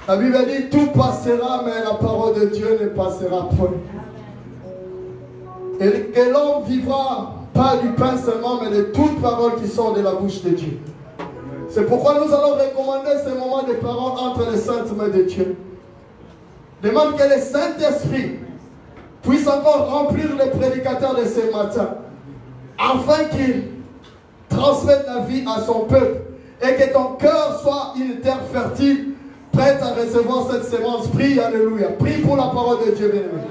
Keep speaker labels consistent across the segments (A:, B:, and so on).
A: La Bible dit tout passera, mais la parole de Dieu ne passera point. Et que l'homme vivra pas du pain seulement, mais de toute parole qui sort de la bouche de Dieu. C'est pourquoi nous allons recommander ce moment de parole entre les saintes mains de Dieu. Demande que le Saint-Esprit puisse encore remplir les prédicateurs de ce matin, afin qu'il transmette la vie à son peuple et que ton cœur soit une terre fertile, prête à recevoir cette semence. Prie, alléluia. Prie pour la parole de Dieu, bien-aimé.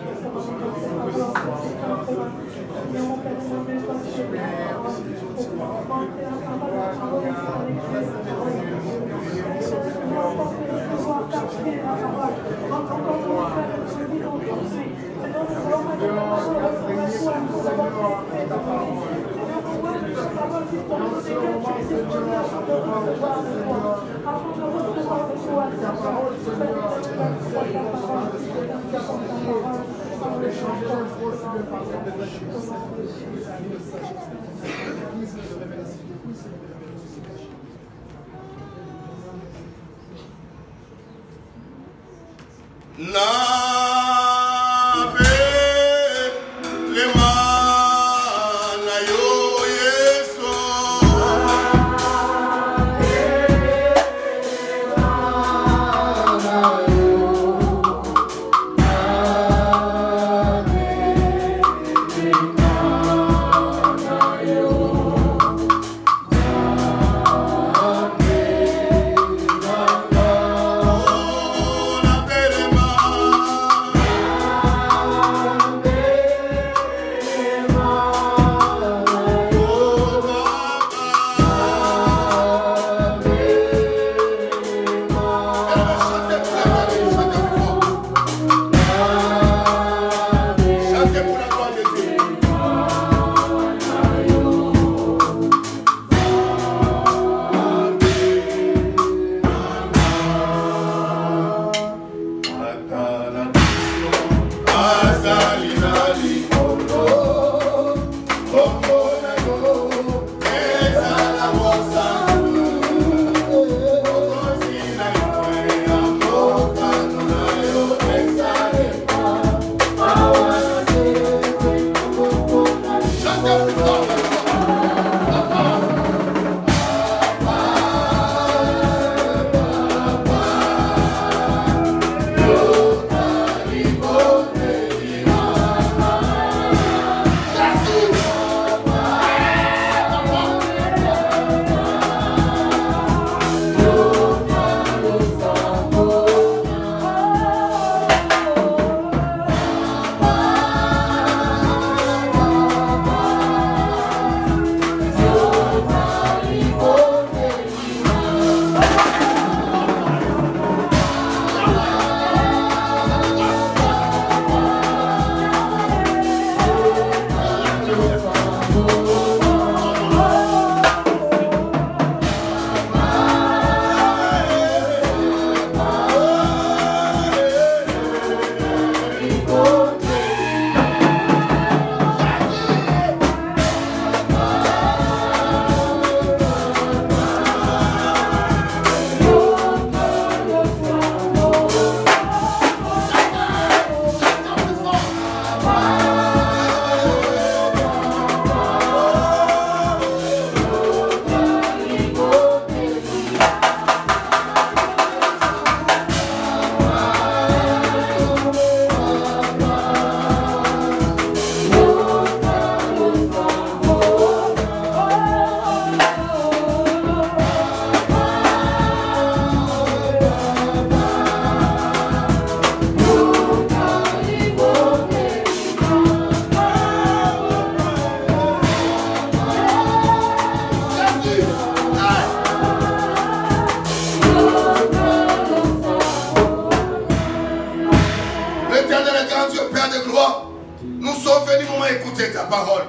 B: Père de gloire, nous sommes venus pour écouter ta parole.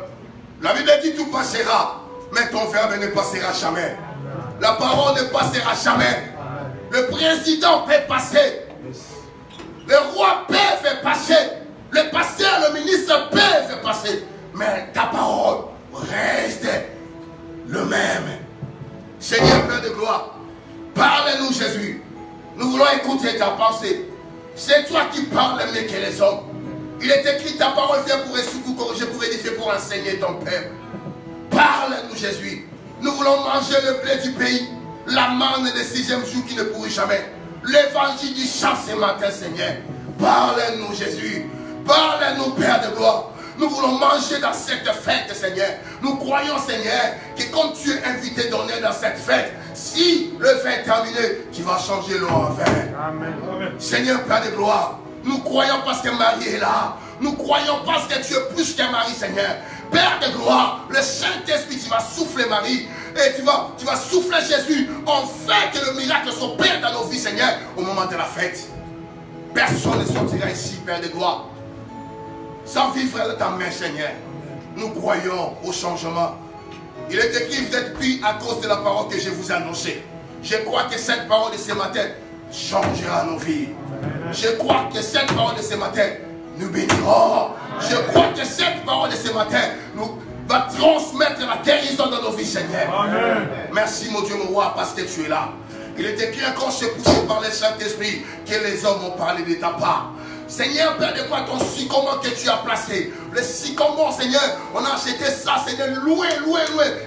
B: La Bible dit tout passera, mais ton verbe ne passera jamais. La parole ne passera jamais. Le président peut passer. Le roi peut faire passer. Le pasteur, le ministre peut faire passer. Mais ta parole reste le même. Seigneur Père de gloire, parle-nous Jésus. Nous voulons écouter ta pensée. C'est toi qui parles mieux que les hommes. Il est écrit ta parole vient pour corriger, pour édifier, pour enseigner ton Père. Parle-nous Jésus. Nous voulons manger le blé du pays. La manne des 6e jour qui ne pourrit jamais. L'évangile du chant ce matin Seigneur. Parle-nous Jésus. Parle-nous Père de gloire. Nous voulons manger dans cette fête Seigneur. Nous croyons Seigneur que comme tu es invité d'honneur dans cette fête, si le vin est terminé, tu vas changer l'eau en vin. Amen. Seigneur Père de gloire, nous croyons parce que Marie est là. Nous croyons parce que tu es plus qu'un mari Seigneur. Père de gloire, le Saint-Esprit, tu vas souffler Marie. Et tu vas souffler Jésus. En fait que le miracle s'opère dans nos vies Seigneur au moment de la fête. Personne ne sortira ici Père de gloire sans vivre de ta main Seigneur. Nous croyons au changement. Il est écrit, vous êtes pris à cause de la parole que je vous ai annoncée. Je crois que cette parole de ce matin changera nos vies. Je crois que cette parole de ce matin nous bénira. Je crois que cette parole de ce matin nous va transmettre la guérison dans nos vies, Seigneur. Amen. Merci, mon Dieu, mon roi, parce que tu es là. Il est écrit encore, c'est poussé par le Saint-Esprit que les hommes ont parlé de ta part. Seigneur, Père de quoi ton sycomore que tu as placé. Le sycomore, Seigneur, on a acheté ça, Seigneur, loin.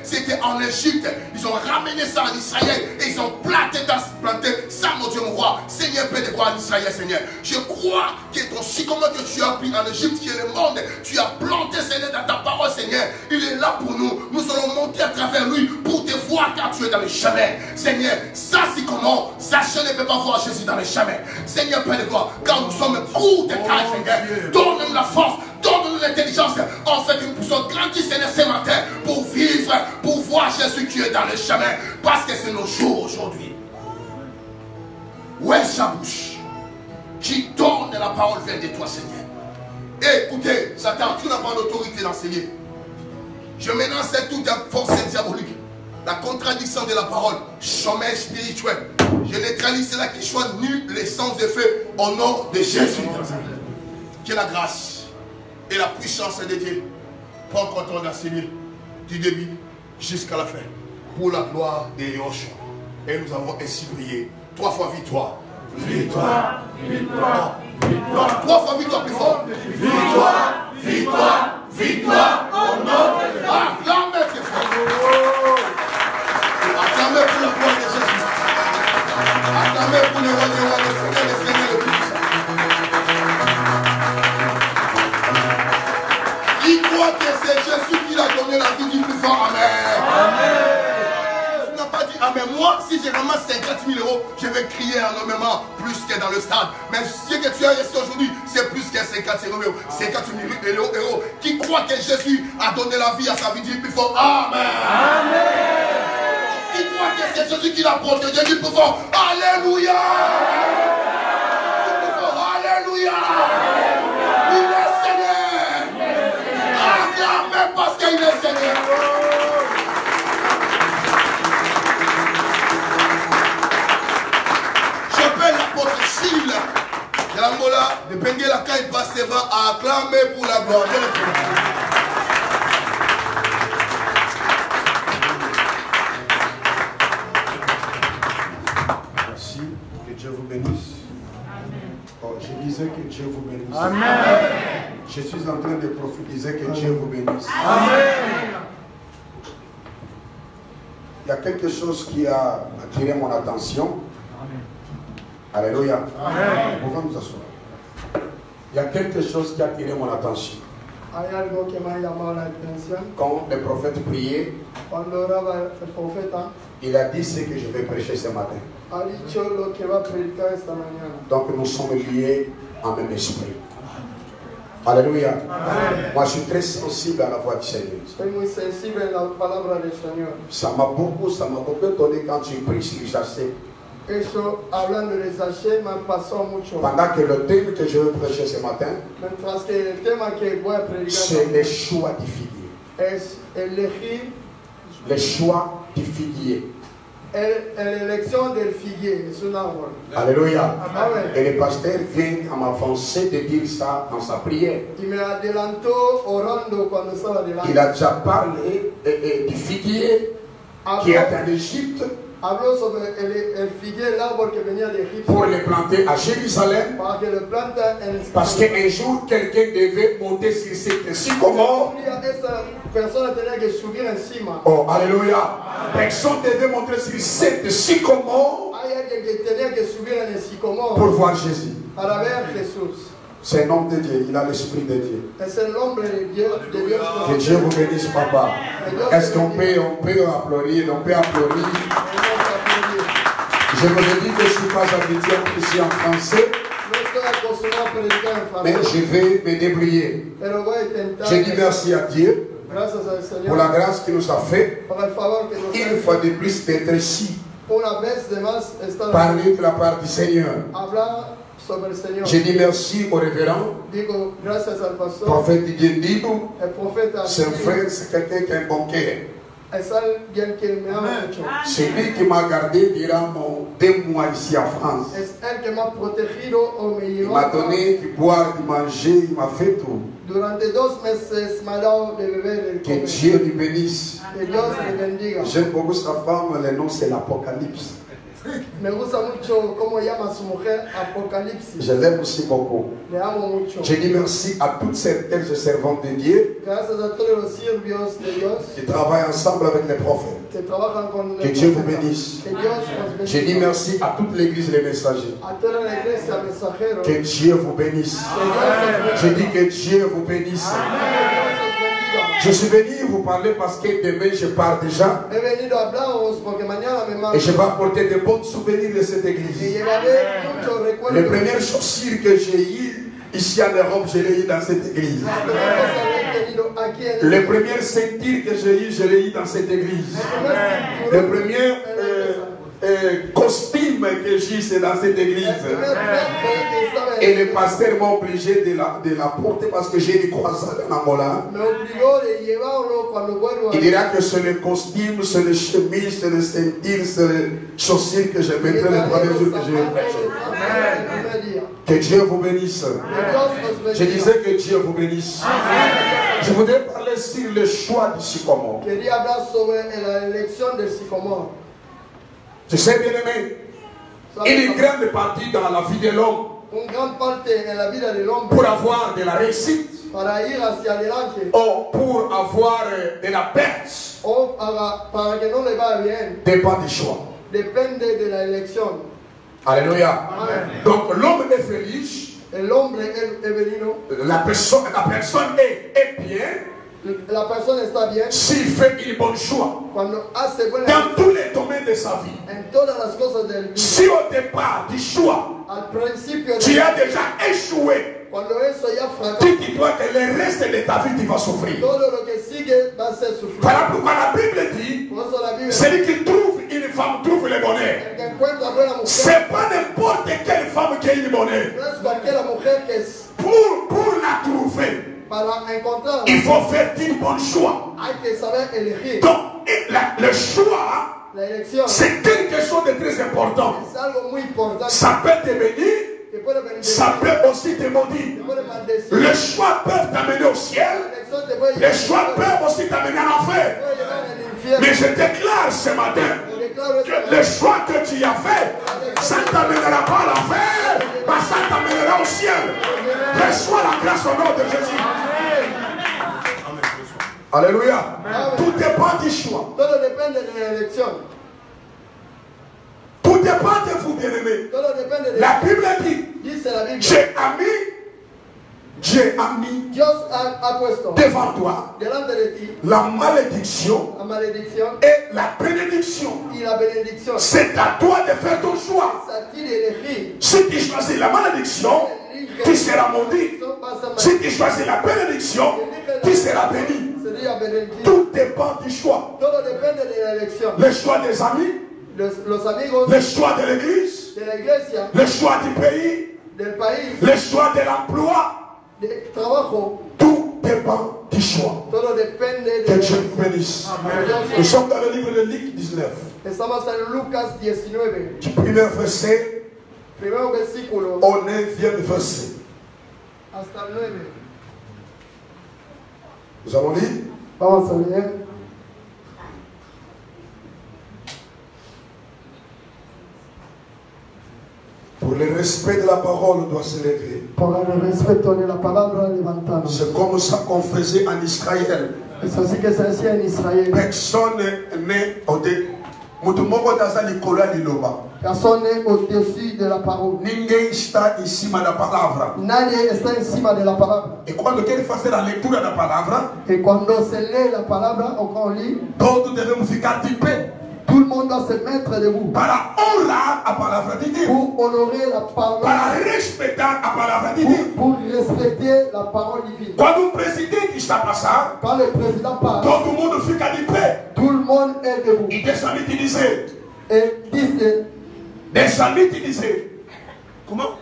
B: C'était en Égypte. Ils ont ramené ça en Israël et ils ont planté ça, mon Dieu, mon roi. Seigneur, Père de quoi en Israël, Seigneur. Je crois que ton sycomore que tu as pris en Égypte, qui est le monde, tu as planté, Seigneur, dans ta parole, Seigneur. Il est là pour nous. Nous allons monter à travers lui pour te voir car tu es dans le chemin. Seigneur, ça, sycomore, sachez ne peut pas voir Jésus dans le chemin. Seigneur, Père de gloire, car nous sommes courts de taille, Seigneur. Donne-nous la force. Donne-nous l'intelligence. En fait, nous puissions grandir ce matin pour vivre, pour voir Jésus qui est dans le chemin. Parce que c'est nos jours aujourd'hui. Où est sa bouche qui donne la parole vient de toi, Seigneur. Et écoutez, Satan, tu n'as pas d'autorité dans ces lieux. Je menace toute force diabolique. La contradiction de la parole, chômage spirituel. Je neutralise cela qui soit nul les sans effet au nom de Jésus. Que la grâce et la puissance de Dieu prend contrôle dans ces lieux du début jusqu'à la fin pour la gloire de Yahushua. Et nous avons ainsi prié 3 fois victoire. Victoire, victoire, victoire. 3 fois victoire plus fort. Victoire, victoire, victoire au nom de Dieu. Acclamez tes frères. Acclamez pour la gloire de Jésus. Acclamez pour le roi des rois, le Seigneur, le Seigneur, le puissant. Qui croit que c'est Jésus qui a donné la vie du plus fort. Amen. Amen. Tu n'as pas dit Amen. Moi, si je ramasse 50 000 euros, je vais crier énormément plus que dans le stade. Mais ce que tu as reçu aujourd'hui, c'est plus que 50 000 euros. 50 000 euros. Qui croit que Jésus a donné la vie à sa vie du plus fort. Amen. Amen. Qui croit que c'est Jésus qui l'a protégé du plus fort. Alléluia. Alléluia. Il est Seigneur. Acclamez parce qu'il est Seigneur. J'appelle l'apôtre Chil de l'Angola, de Benguela, quand il passe devant, à acclamer pour la gloire de Dieu.
C: Merci, que Dieu vous bénisse. Oh, je disais que Dieu vous bénisse.
A: Amen.
C: Je suis en train de prophétiser que Dieu vous bénisse.
A: Amen.
C: Il y a quelque chose qui a attiré mon attention. Alléluia.
A: Amen.
C: Nous pouvons nous asseoir. Il y a quelque chose qui a attiré mon attention.
A: Hay algo que me ha llamado la atención.
C: Quand le prophète priait,
A: Cuando oraba el profeta,
C: il a dit ce que je vais prêcher ce matin.
A: ha dicho lo que va a predicar esta mañana.
C: Donc nous sommes liés en même esprit. Alléluia.
A: Amen.
C: Moi je suis très sensible à la voix du Seigneur.
A: Estoy muy sensible en la palabra del Señor.
C: Ça m'a beaucoup étonné quand tu pries sur chasser.
A: Eso hablando de Zaché me pasó mucho.
C: Pendant que le thème que je veux prêcher ce matin,
A: Mientras que el tema que voy a predicar
C: c'est les choix du figuier.
A: es elegir
C: Les choix du figuier.
A: l'élection del figuier, es un árbol.
C: Alléluia.
A: Amen.
C: Et le pasteur vient à m'avancer de dire ça dans sa prière.
A: Y me adelantó orando cuando estaba delante.
C: Il a déjà parlé du figuier qui est en Égypte
A: Habló sobre el figuier, el árbol que venía de Egipto,
C: pour le planter à Jérusalem.
A: para que lo planta en el
C: Parce qu'un jour, quelqu'un devait monter sur cette sycomore.
A: Un día esa persona tenía que subir encima.
C: Oh, alléluia. Personne devait monter sur cette sycomore
A: Hay alguien que tenía que subir en el sicomoro
C: pour voir Jésus.
A: para ver a Jesús.
C: C'est un homme de Dieu, il a l'esprit de Dieu.
A: Es el nombre de Dios.
C: Que Dieu vous bénisse, papa. Est-ce qu'on peut applaudir? On peut applaudir. Je vous ai dit que je ne suis pas habitué ici en français, mais je vais me débrouiller. Je dis merci à Dieu pour la grâce qu'il nous a fait, une fois de plus d'être ici, parler de la part du Seigneur. Je dis merci au révérend, prophète Didier Ndibou. C'est un frère, c'est quelqu'un qui a un bon cœur. C'est lui qui m'a gardé durant 2 mois ici en France. Il m'a donné du boire, du manger, il m'a fait tout.
A: Durante 2 meses me ha dado de beber.
C: Que Dieu lui bénisse.
A: Que Dios le bendiga.
C: J'aime beaucoup sa femme, le nom c'est l'Apocalypse.
A: Me gusta mucho cómo llama a su mujer Apocalipsis.
C: Je l'aime aussi beaucoup.
A: Le amo mucho.
C: Je dis merci à toutes certaines servantes de Dieu
A: Gracias a todos los siervos de Dios
C: qui travaillent ensemble avec les prophètes.
A: que trabajan con
C: Que Dieu vous bénisse.
A: Que Dios nos bendiga.
C: Je dis merci à toute l'église des messagers.
A: A toda la iglesia mensajeros.
C: Que Dieu vous bénisse. Je dis que Dieu vous bénisse. Je suis venu vous parler parce que demain je pars déjà.
A: He venido a hablaros porque mañana me marcho.
C: Et je vais apporter de bons souvenirs de cette
A: Y
C: église.
A: llevaré muchos recuerdos.
C: Les premières chaussures que j'ai eues ici en Europe, je l'ai eu dans cette église.
A: La primera cosa que he tenido aquí en
C: Les premières ceintures que j'ai eues, je l'ai eu dans cette église. Le premier costume que j'ai eu, c'est dans cette église. Et le pasteur m'a obligé de la porter parce que j'ai une croisade en Angola. Il dira que c'est le costume, c'est le chemise, c'est le ceinture, c'est les chaussures que je mettrai le premier jour que je vais prêcher. Que Dieu vous bénisse. Je disais que Dieu vous bénisse. Je voudrais parler sur le choix du sycomore.
A: Quería hablar sobre la elección del sicomoro.
C: Tu sais, bien aimé, une grande partie dans la vie de l'homme
A: Una gran parte en la vida del hombre
C: pour avoir de la réussite
A: para ir hacia adelante
C: ou pour avoir de la perte
A: o para que no le vaya bien
C: dépend du choix.
A: depende de la elección.
C: Alléluia.
A: Amen.
C: Donc l'homme est feliz,
A: El hombre es venido,
C: la personne est bien
A: la persona está bien
C: s'il fait un bon choix
A: cuando hace buena
C: dans tous les domaines de sa vie.
A: en todas las cosas del vida.
C: Si au départ du choix,
A: Al principio
C: tu as déjà échoué,
A: cuando eso ya fracasa,
C: tu dis-toi que le reste de ta vie, tu vas souffrir.
A: todo lo que sigue va a ser sufrir.
C: Voilà pourquoi la Bible dit,
A: Por eso la Biblia
C: celui qui trouve une femme trouve le bonheur.
A: el que encuentra buena mujer
C: C'est pas n'importe quelle femme qui a une bonheur.
A: no es cualquier mujer que es
C: Pour la trouver,
A: para encontrarla.
C: il faut faire un bon choix.
A: Hay que saber elegir.
C: Donc, le choix,
A: La elección
C: c'est quelque chose de très important.
A: es algo muy importante
C: Ça peut te bénir,
A: que puede bendecir,
C: ça peut aussi te maudire.
A: te puede maldecir.
C: Le choix peut t'amener au ciel,
A: La elección te puede
C: les
A: llevar,
C: choix peuvent aussi t'amener en enfer.
A: puede llevar al infierno.
C: Mais je déclare ce matin
A: Yo declaro
C: que le choix que tu as fait, ça ne t'amènera pas à l'enfer, mais ça t'amènera au ciel. Reçois la grâce au nom de Jésus. Alléluia. Tout dépend du choix.
A: Todo depende de la elección.
C: Tout dépend de vous, bien-aimés.
A: Todo depende de
C: La Bible dit,
A: dice la Biblia.
C: Dieu a mis
A: Dios ha puesto
C: devant toi
A: delante de ti
C: la malédiction
A: la maledición
C: et la bénédiction.
A: y la bendición.
C: C'est à toi de faire ton choix.
A: Es a ti de elegir.
C: Si tu choisis la malédiction, tu seras maudit.
A: Vas a
C: Si tu choisis la bénédiction, tu seras béni.
A: sería bendecido.
C: Tout dépend du choix.
A: Todo depende de la elección.
C: Le choix des amis,
A: los amigos,
C: le choix de l'église,
A: de la iglesia,
C: le choix du pays,
A: del país,
C: le choix de l'emploi.
A: de trabajo,
C: Tout dépend du choix.
A: todo depende
C: Que
A: de
C: Dieu vous bénisse.
A: Amen.
C: Nous sommes dans le livre de Luc 19.
A: Estamos en Lucas 19,
C: Du premier verset
A: primero versículo
C: au 9e verset.
A: hasta el 9.
C: Nous allons lire.
A: Vamos a leer.
C: Pour le respect de la parole, on doit se lever.
A: Por el respeto de la palabra, levantarnos.
C: C'est comme ça qu'on faisait en Israël.
A: Es así que se hacía en Israel.
C: Personne n'est au-dessus. Mutumoko daza likola liloba.
A: Personne n'est au-dessus de la parole.
C: Ninguém está em cima da palavra.
A: Nadie está encima de la palabra.
C: E quando quer fazer a leitura da palavra,
A: Y cuando se lee la palabra o cuando lit,
C: todos devemos ficar de pé
A: tout le monde doit se mettre debout
C: para honrar a palavra de Deus,
A: pour honorer la parole,
C: para respeitar a palavra de Deus.
A: pour respecter la parole divine.
C: Quando o presidente está passando,
A: Quand le président parle,
C: todo mundo fica de pé.
A: tout le monde est debout.
C: E deixa-me te dizer,
A: Et disent,
C: deixa-me te dizer, como?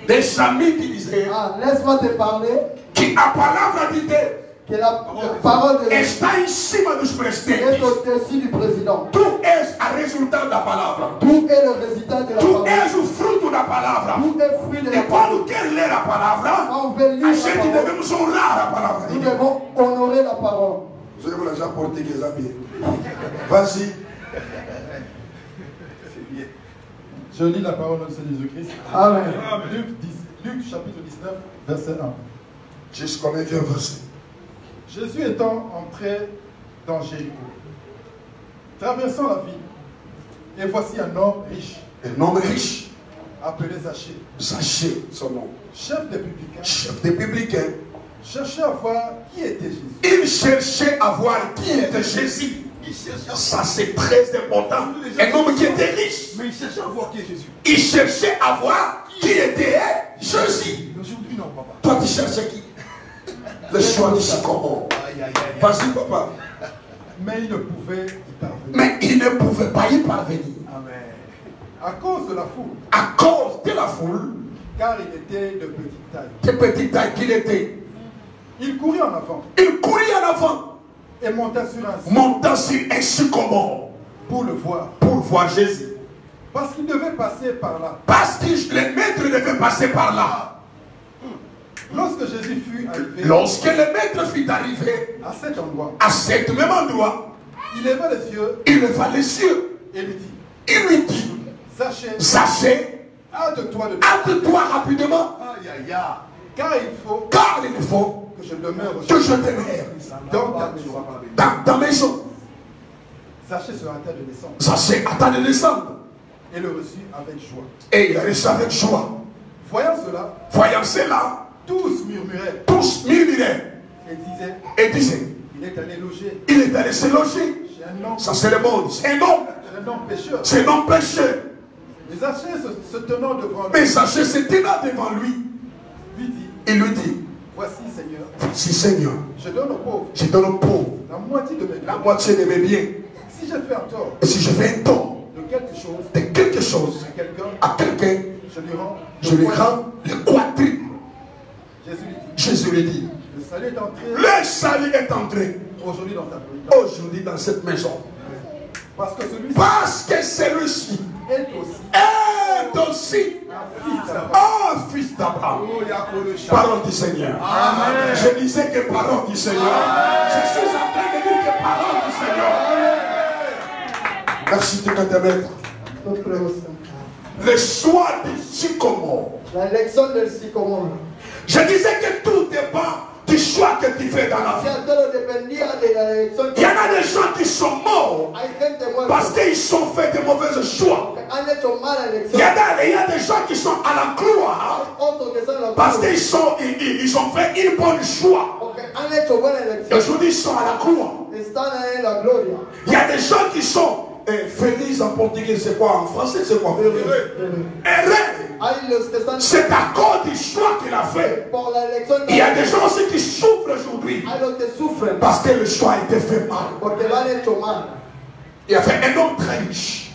C: Deixa-me te dizer
A: laisse-moi te parler,
C: que a palavra de Deus
A: que la parole de Dieu
C: está em cima dos
A: est
C: presidentes.
A: au-dessus du président.
C: Tu és a resultado da palavra.
A: Tout est le résultat de la
C: Tu
A: parole.
C: és o fruto da palavra.
A: Tout est fruit de la
C: E
A: parole.
C: quando quer ler a palavra,
A: Quand on veut
C: a
A: lire la
C: gente
A: parole,
C: devemos honrar a palavra de
A: nous
C: Deus.
A: devons honorer la parole.
C: Vous avez déjà portugais à bien. Vas-y.
D: Je lis la parole de Jésus-Christ.
A: Amen.
D: Luc chapitre 19, verset 1.
C: Jusqu'au 9e verset.
D: Jésus étant entré dans Jéricho, traversant la ville, et voici un homme riche,
C: Un homme riche,
D: appelé Zachée,
C: Zachée, son nom,
D: chef des publicains,
C: chef des publicains,
D: cherchait à voir qui était Jésus.
C: il cherchait à voir qui était Jésus. Ça c'est très important. Un homme qui était riche.
B: Mais il cherchait à voir qui est Jésus.
C: Il cherchait à voir qui était Jésus.
B: Aujourd'hui, non, papa.
C: Toi tu cherchais qui? Le choix du sycomore. Vas-y papa.
D: Mais il ne pouvait y parvenir.
C: Mais il ne pouvait pas y parvenir.
D: Amen. À cause de la foule,
C: À cause de la foule,
D: car il était de petite taille.
C: de petite taille qu'il était,
D: Il courit en avant
C: il courit en avant,
D: et monta sur un
C: montant sur un sycomore
D: pour le voir,
C: pour voir Jésus.
D: parce qu'il devait passer par là.
C: Parce que le maître devait passer par là.
D: Lorsque Jésus fut arrivé
C: Lorsque le maître fut arrivé
D: à cet endroit,
C: à cet même endroit,
D: il leva les yeux
C: il leva les cieux.
D: et lui dit,
C: Il lui dit,
D: Zachée,
C: Zachée,
D: hâte-toi de
C: hâte-toi rapidement,
D: car il faut
C: car il faut
D: que je demeure
C: que je demeure
D: dans ta maison.
C: dans ta maison.
D: Zachée se hâta de descendre
C: Zachée attend de descendre.
D: et le reçut avec joie.
C: Et il a reçu avec joie.
D: Voyant cela,
C: Voyant cela,
D: tous murmuraient
C: tous murmuraient
D: et disaient,
C: et disaient,
D: il est allé loger
C: il est allé se loger.
D: chez un homme,
C: Ça c'est le monde. C'est un homme.
D: pécheur.
C: C'est un homme pécheur.
D: Et Zachée se tenant devant lui,
C: Mais Zachée se tenant devant lui.
D: lui dit,
C: Il lui dit,
D: voici Seigneur,
C: si Seigneur,
D: je donne aux pauvres
C: je donne aux pauvres
D: la moitié de mes
C: la
D: biens.
C: moitié de mes biens.
D: Si j'ai fait un tort
C: Et si je fais un tort
D: de quelque chose
C: de quelque chose
D: à quelqu'un,
C: à quelqu'un,
D: je lui rends
C: je lui rends le quadruple.
D: Jésus lui dit,
C: Jésus lui dit,
D: le salut est entré
C: le salut est entré
D: aujourd'hui dans ta maison.
C: aujourd'hui dans cette maison.
D: Parce que celui-ci
C: Parce que celui-ci
D: est aussi
C: est aussi un fils d'Abraham. Parole du Seigneur.
D: Amen.
C: Je disais que parole du Seigneur. Je suis en train de dire que parole du Seigneur. Merci de te mettre. Le choix du sycomore.
A: La elección del sycomore.
C: Je disais que tout dépend du choix que tu fais dans la
A: O
C: vie.
A: sea, todo dependía de la elección.
C: Il y en a des gens qui sont morts
A: Hay gente
C: parce
A: muerta
C: qu'ils ont fait de mauvais choix.
A: que han hecho mala
C: Il
A: elección.
C: y a des gens qui sont à la gloire
A: Otros que son los
C: parce
A: malos,
C: qu'ils ont fait une bonne choix.
A: porque han hecho buena elección.
C: Aujourd'hui, ils sont à la gloire.
A: Están en la gloria.
C: Il y a des gens qui sont feliz en portugais, c'est quoi? En français, c'est quoi? Heureux.
A: Hay los que están
C: C'est à cause du choix qu'il a fait.
A: por la elección.
C: Il y a des gens aussi qui souffrent aujourd'hui
A: Hay los que sufren
C: parce que le choix a été fait mal.
A: porque lo han hecho mal.
C: Il y avait un homme très riche.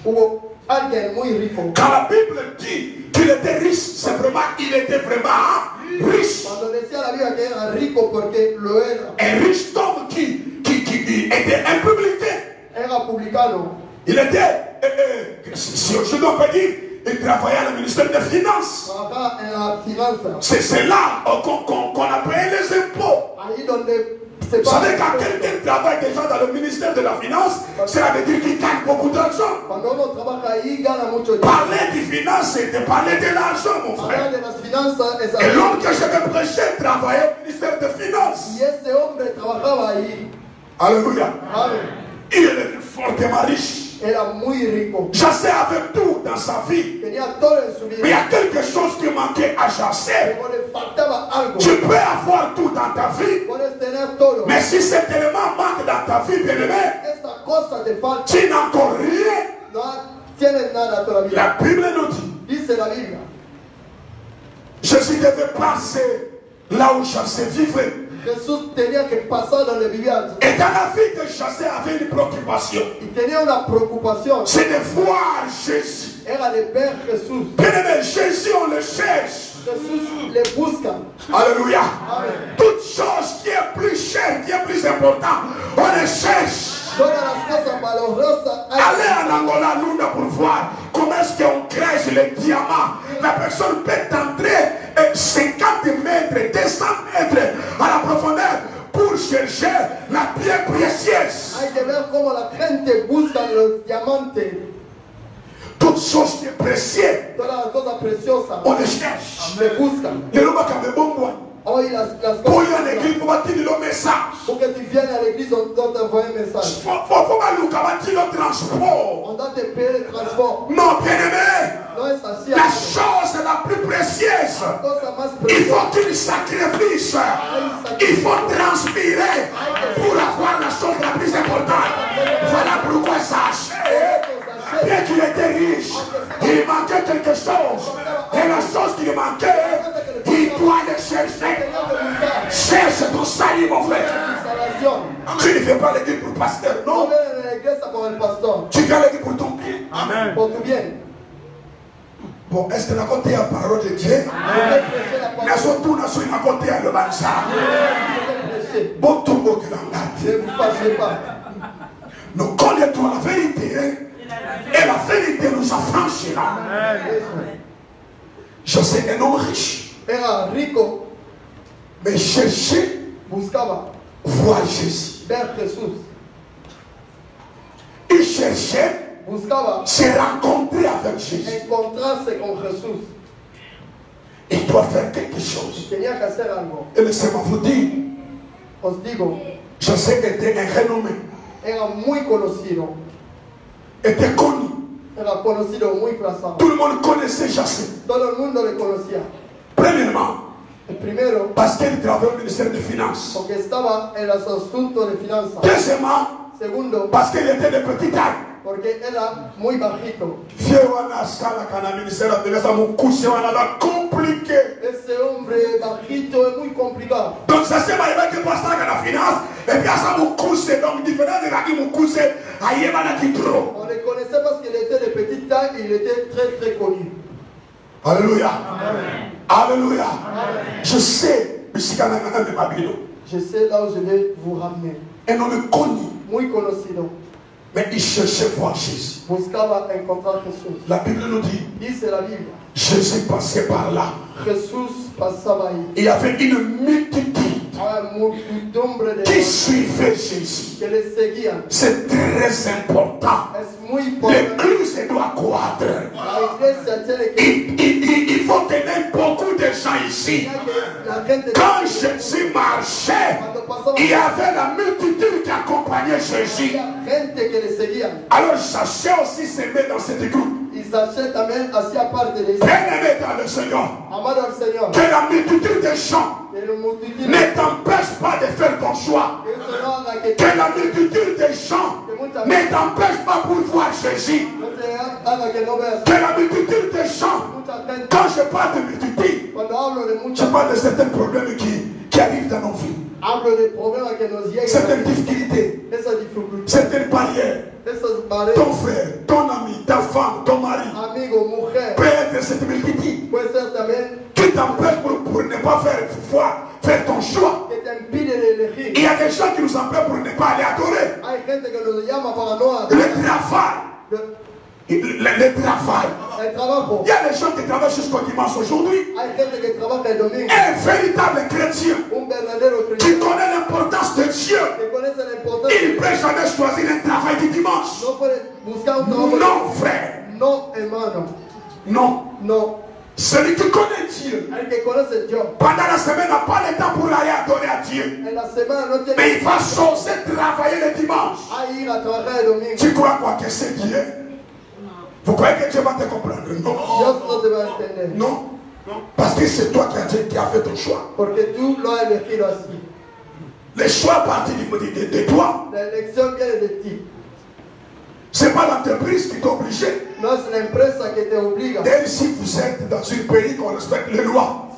A: Alguien muy rico.
C: Quand la Bible dit qu'il était riche, c'est vraiment, il était vraiment riche.
A: Cuando decía la Biblia que era rico porque lo era.
C: Un riche homme qui était un publicain.
A: Era publicano.
C: Il était, si je dois pas dire, il travaillait à le ministère des Finances.
A: Trabajaba en la finanza.
C: C'est là qu'on a payé les impôts.
A: Ahí donde se
C: Vous savez,
A: paga.
C: quand quelqu'un travaille déjà dans le ministère de la Finance, cela veut dire qu'il gagne beaucoup d'argent.
A: Cuando uno trabaja ahí gana mucho dinero.
C: Parler des finances, c'est de parler de l'argent, mon frère.
A: Hablar de las finanzas es
C: Et l'homme que je vais prêcher travaillait au ministère des Finances.
A: Y ese hombre trabajaba ahí.
C: Alléluia.
A: Amen.
C: Il était fortement riche.
A: Era muy rico.
C: Jassé avait tout dans sa vie.
A: Tenía todo en su
C: Mais il y
A: vida.
C: a quelque chose qui manquait à Jassé.
A: Pero le faltaba algo.
C: Tu peux avoir tout dans ta vie.
A: Puedes tener todo.
C: Mais si cet élément manque dans ta vie, bien-aimé,
A: Esta cosa te falta.
C: tu n'as encore rien.
A: No tienes nada todavía.
C: La Bible nous dit,
A: Dice la Biblia.
C: Jésus devait passer là où Jassé vivait.
A: Jesús tenía que pasar donde vivía.
C: Et dans la vie de Jassé avait une préoccupation.
A: Y tenía una preocupación.
C: C'est de voir Jésus.
A: Era de ver Jesús.
C: Bien-aimé, Jésus, on le cherche.
A: Jesús le busca.
C: Alléluia.
A: Amen.
C: Toute chose qui est plus chère, qui est plus importante, on le cherche.
A: Todas las cosas valorosas.
C: Allez en Angola, Luna, pour voir comment est-ce qu'on crée les diamants. La personne peut entrer 50 mètres, 200 mètres à la profondeur pour chercher la pierre précieuse.
A: Hay que ver cómo la gente busca los diamantes.
C: Toute chose qui est précieuse,
A: Todas las cosas preciosas.
C: on les cherche.
A: Se buscan.
C: Et le mec a bon bois.
A: Hoy las
C: Pour y
A: cosas.
C: aller à l'église, pour bâtir le message.
A: Pour que tu viennes à l'église, on doit t'envoyer un message.
C: Faut pas nous bâtir le transport.
A: On doit te payer le transport.
C: Non, bien-aimé,
A: No es así.
C: la chose la plus précieuse,
A: La cosa más
C: il
A: preciosa.
C: faut qu'il sacrifice. Il faut transpirer pour avoir la chose la plus importante. Voilà pourquoi ça a bien qu'il était riche, il manquait quelque chose. Et la chose qui lui manquait, il doit le chercher. Cherche ton salut, mon frère.
A: Salvación.
C: Tu ne fais pas l'église pour le pasteur,
A: No
C: non.
A: ven a la iglesia por el pastor.
C: Tu viens l'église pour ton bien.
D: Amen.
A: Por tu bien.
C: Bon, est-ce que la côté la parole de Dieu? Mais surtout, nous sommes à côté de l'Evangeliste. Bon, tout le monde est dans
A: Ne vous fâchez pas.
C: nous connaissons la vérité. Hein? Et la vérité nous affranchira. Je sais un homme riche.
A: Era rico.
C: Mais chercher,
A: Buscaba
C: voir Jésus.
A: ver Jesús.
C: Il cherchait,
A: Buscaba
C: se rencontrer avec Jésus.
A: encontrarse con Jesús.
C: Il doit faire quelque chose.
A: Tenía que hacer algo.
C: Et laissez-moi vous dire,
A: Os digo,
C: José était un renommé,
A: era muy conocido.
C: était connu.
A: Era conocido, muy plazado.
C: Tout le monde connaissait José.
A: Todo el mundo le conocía.
C: Premièrement,
A: El primero,
C: parce qu'il travaillait au ministère des Finances.
A: porque estaba en los asuntos de finanzas.
C: Deuxièmement,
A: Segundo,
C: parce qu'il était de petite taille.
A: porque era muy bajito.
C: Compliqué.
A: Ese hombre bajito es muy complicado.
C: Donc ça c'est mal que pasteur à la finance et puis ça me couche donc différent de la qui me couche aïe mana qui trop.
A: On le connaissait parce qu'il était de petite taille et il était très très connu.
C: Alléluia.
A: Amen.
C: Alléluia. Je sais ici quand même de Babylone.
A: Je sais là où je vais vous ramener.
C: Un homme connu,
A: Muy conocido.
C: mais il cherchait voir Jésus.
A: Buscaba encontrar Jesús.
C: La Bible nous dit,
A: Dice la Biblia.
C: Jésus passait par là.
A: Jesús pasaba ahí.
C: Il y avait une multitude
A: Había muchedumbre de
C: qui suivait Jésus.
A: que le seguían.
C: C'est très important.
A: Es muy importante.
C: L'église doit croître.
A: La iglesia tiene que...
C: Il faut tenir beaucoup de gens ici.
A: La gente...
C: Quand Jésus marchait,
A: Cuando pasaba...
C: il y avait la multitude qui accompagnait Jésus.
A: Había gente que le seguían.
C: Alors Zaché aussi se met dans cette groupe.
A: Y Zaché también hacía parte de eso.
C: Bien-aimé dans le Seigneur,
A: Amado al Señor.
C: que la multitude des gens
A: Que la multitud...
C: ne t'empêche pas de faire ton choix.
A: Que eso no haga que...
C: Que la multitude des gens ne t'empêche pas pour voir Jésus.
A: No te haga que no veas.
C: Que la multitude des gens,
A: Mucha gente...
C: quand je parle de multitude,
A: Cuando hablo de
C: je
A: mucha...
C: parle de certains problèmes qui arrivent dans nos vies.
A: Hablo de problemas que nos llegan.
C: Certaines difficultés,
A: Esa dificultad.
C: certaines barrières. ton frère, ton ami, ta femme, ton mari peut être cette multitude qui t'empêche pour ne pas faire ton choix. Il y a des gens qui nous empêchent pour ne pas aller adorer. Le travail. Le travail. Il y a des gens qui travaillent jusqu'au dimanche aujourd'hui. Un véritable chrétien qui connaît l'importance de Dieu, il ne peut jamais choisir un travail du dimanche. Non, frère. Non. Celui qui connaît Dieu pendant la semaine n'a pas le temps pour aller adorer à Dieu. Mais il va saucer travailler le dimanche. Tu crois quoi que c'est Dieu? Vous croyez que Dieu va te comprendre? Non. Parce que c'est toi qui as fait ton choix. Le choix partit de toi. Ce n'est pas l'entreprise qui t'a obligé. D'ailleurs, si vous êtes dans un pays qu'on respecte les lois,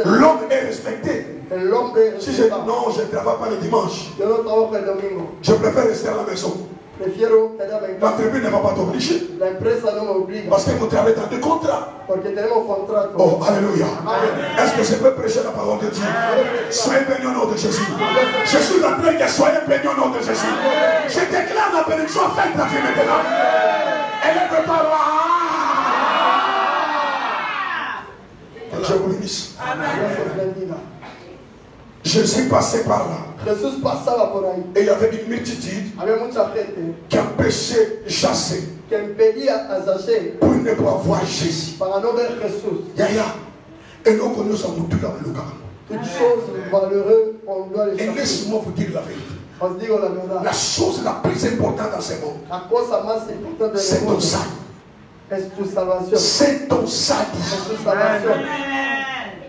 C: l'homme est respecté. Si je ne travaille pas le dimanche, je préfère rester à la maison. L'entreprise ne va pas t'obliger. Parce que vous travaillez dans des contrats. Oh, alléluia. Est-ce que je peux prêcher la parole de Dieu? Soyez bénis au nom de Jésus. Je suis en train de soyez bénis au nom de Jésus. Je déclare la bénédiction, faites la vie maintenant. Elle est préparée. Je vous bénisse. Je suis passé par là. Et il y avait une multitude qui empêchait de chasser pour ne pas voir Jésus. Et nous connaissons tout là le cas.
A: Toutes choses valeureuses, on doit les
C: chercher. Et laisse-moi vous dire la vérité. La chose la plus importante dans ce monde, c'est ton salut. C'est ton salut.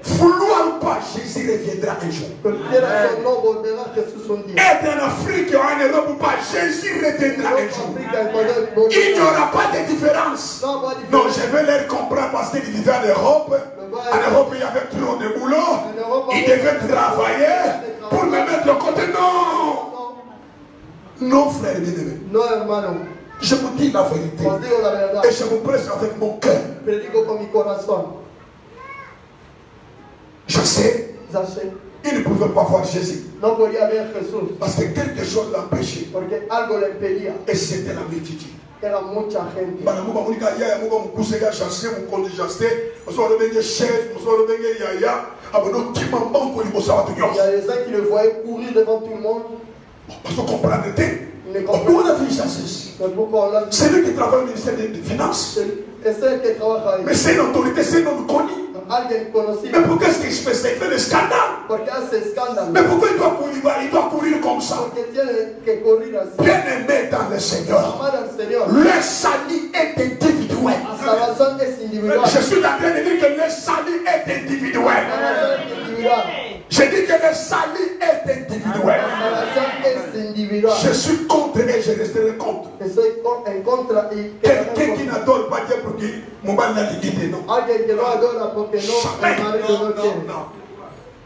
C: Vouloir ou pas, Jésus reviendra un jour. Être en Afrique ou en Europe ou pas, Jésus reviendra un jour. Il n'y aura pas de différence. Non, je vais leur comprendre parce qu'ils vivaient en Europe. En Europe, il y avait trop de boulot. Ils devaient travailler pour me mettre de côté. Non. Non, frère bien-aimé.
A: Non, hermano.
C: Je vous dis la vérité. Et je vous prêche avec mon cœur. Je sais. Il ne pouvait pas voir Jésus. Parce que quelque chose l'empêchait. Et c'était la multitude.
A: Il y a des gens qui le voyaient courir devant tout le monde.
C: Parce que vous comprenez. On a vu chasser. C'est lui qui travaille au ministère des Finances. Mais c'est une autorité, c'est un homme connu. Mais pourquoi est-ce qu'il fait ça? Il fait des scandales. Mais pourquoi il doit courir comme ça? Bien aimé dans le Seigneur, le salut est individuel. Je suis en train de dire que le salut est individuel. Je dis que le salut est individuel. Je suis contre et je resterai contre. Quelqu'un qui n'adore pas Dieu pour qu'il mon mari n'a dignité, non. Non.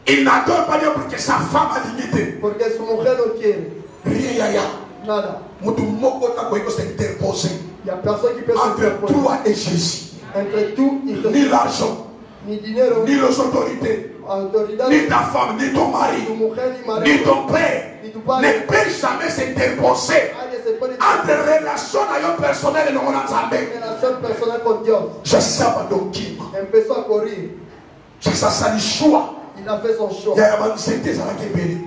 C: Il n'adore pas Dieu pour que sa femme a dignité. Rien, nada. Il
A: y a personne qui peut
C: entre toi et Jésus. Ni l'argent, ni les autorités, ni ta femme, ni ton mari, ni ton père ne peut jamais s'interposer entre relation personnelle et le je sais pas donc qui. Je sais ça le choix.
A: Il a fait son choix.
C: Il
A: y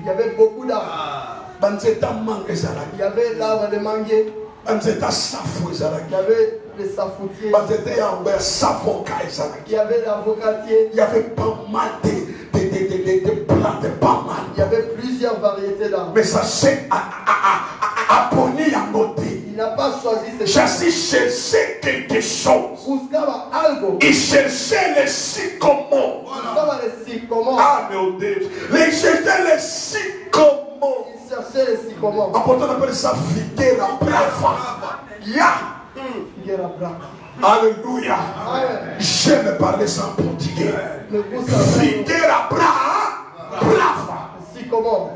A: avait beaucoup d'arbres. Il y avait l'arbre de manguier. Il y avait les safoutiers. Il y avait l'avocatier.
C: Il y avait pas mal de plantes, pas mal.
A: Il y avait plusieurs variétés d'arbres.
C: Mais ça c'est à Pony à noter.
A: Il n'a pas choisi ces
C: choses. Jésus cherchait quelque chose. Il cherchait les sycomores. Ah, meu Deus. Il cherchait les sycomores.
A: Il cherchait les sycomores.
C: En portant on appelle ça figuera brava.
A: Figuera brava.
C: Alléluia. J'aime parler ça en portugais. Figuera brava.
A: Sycomore.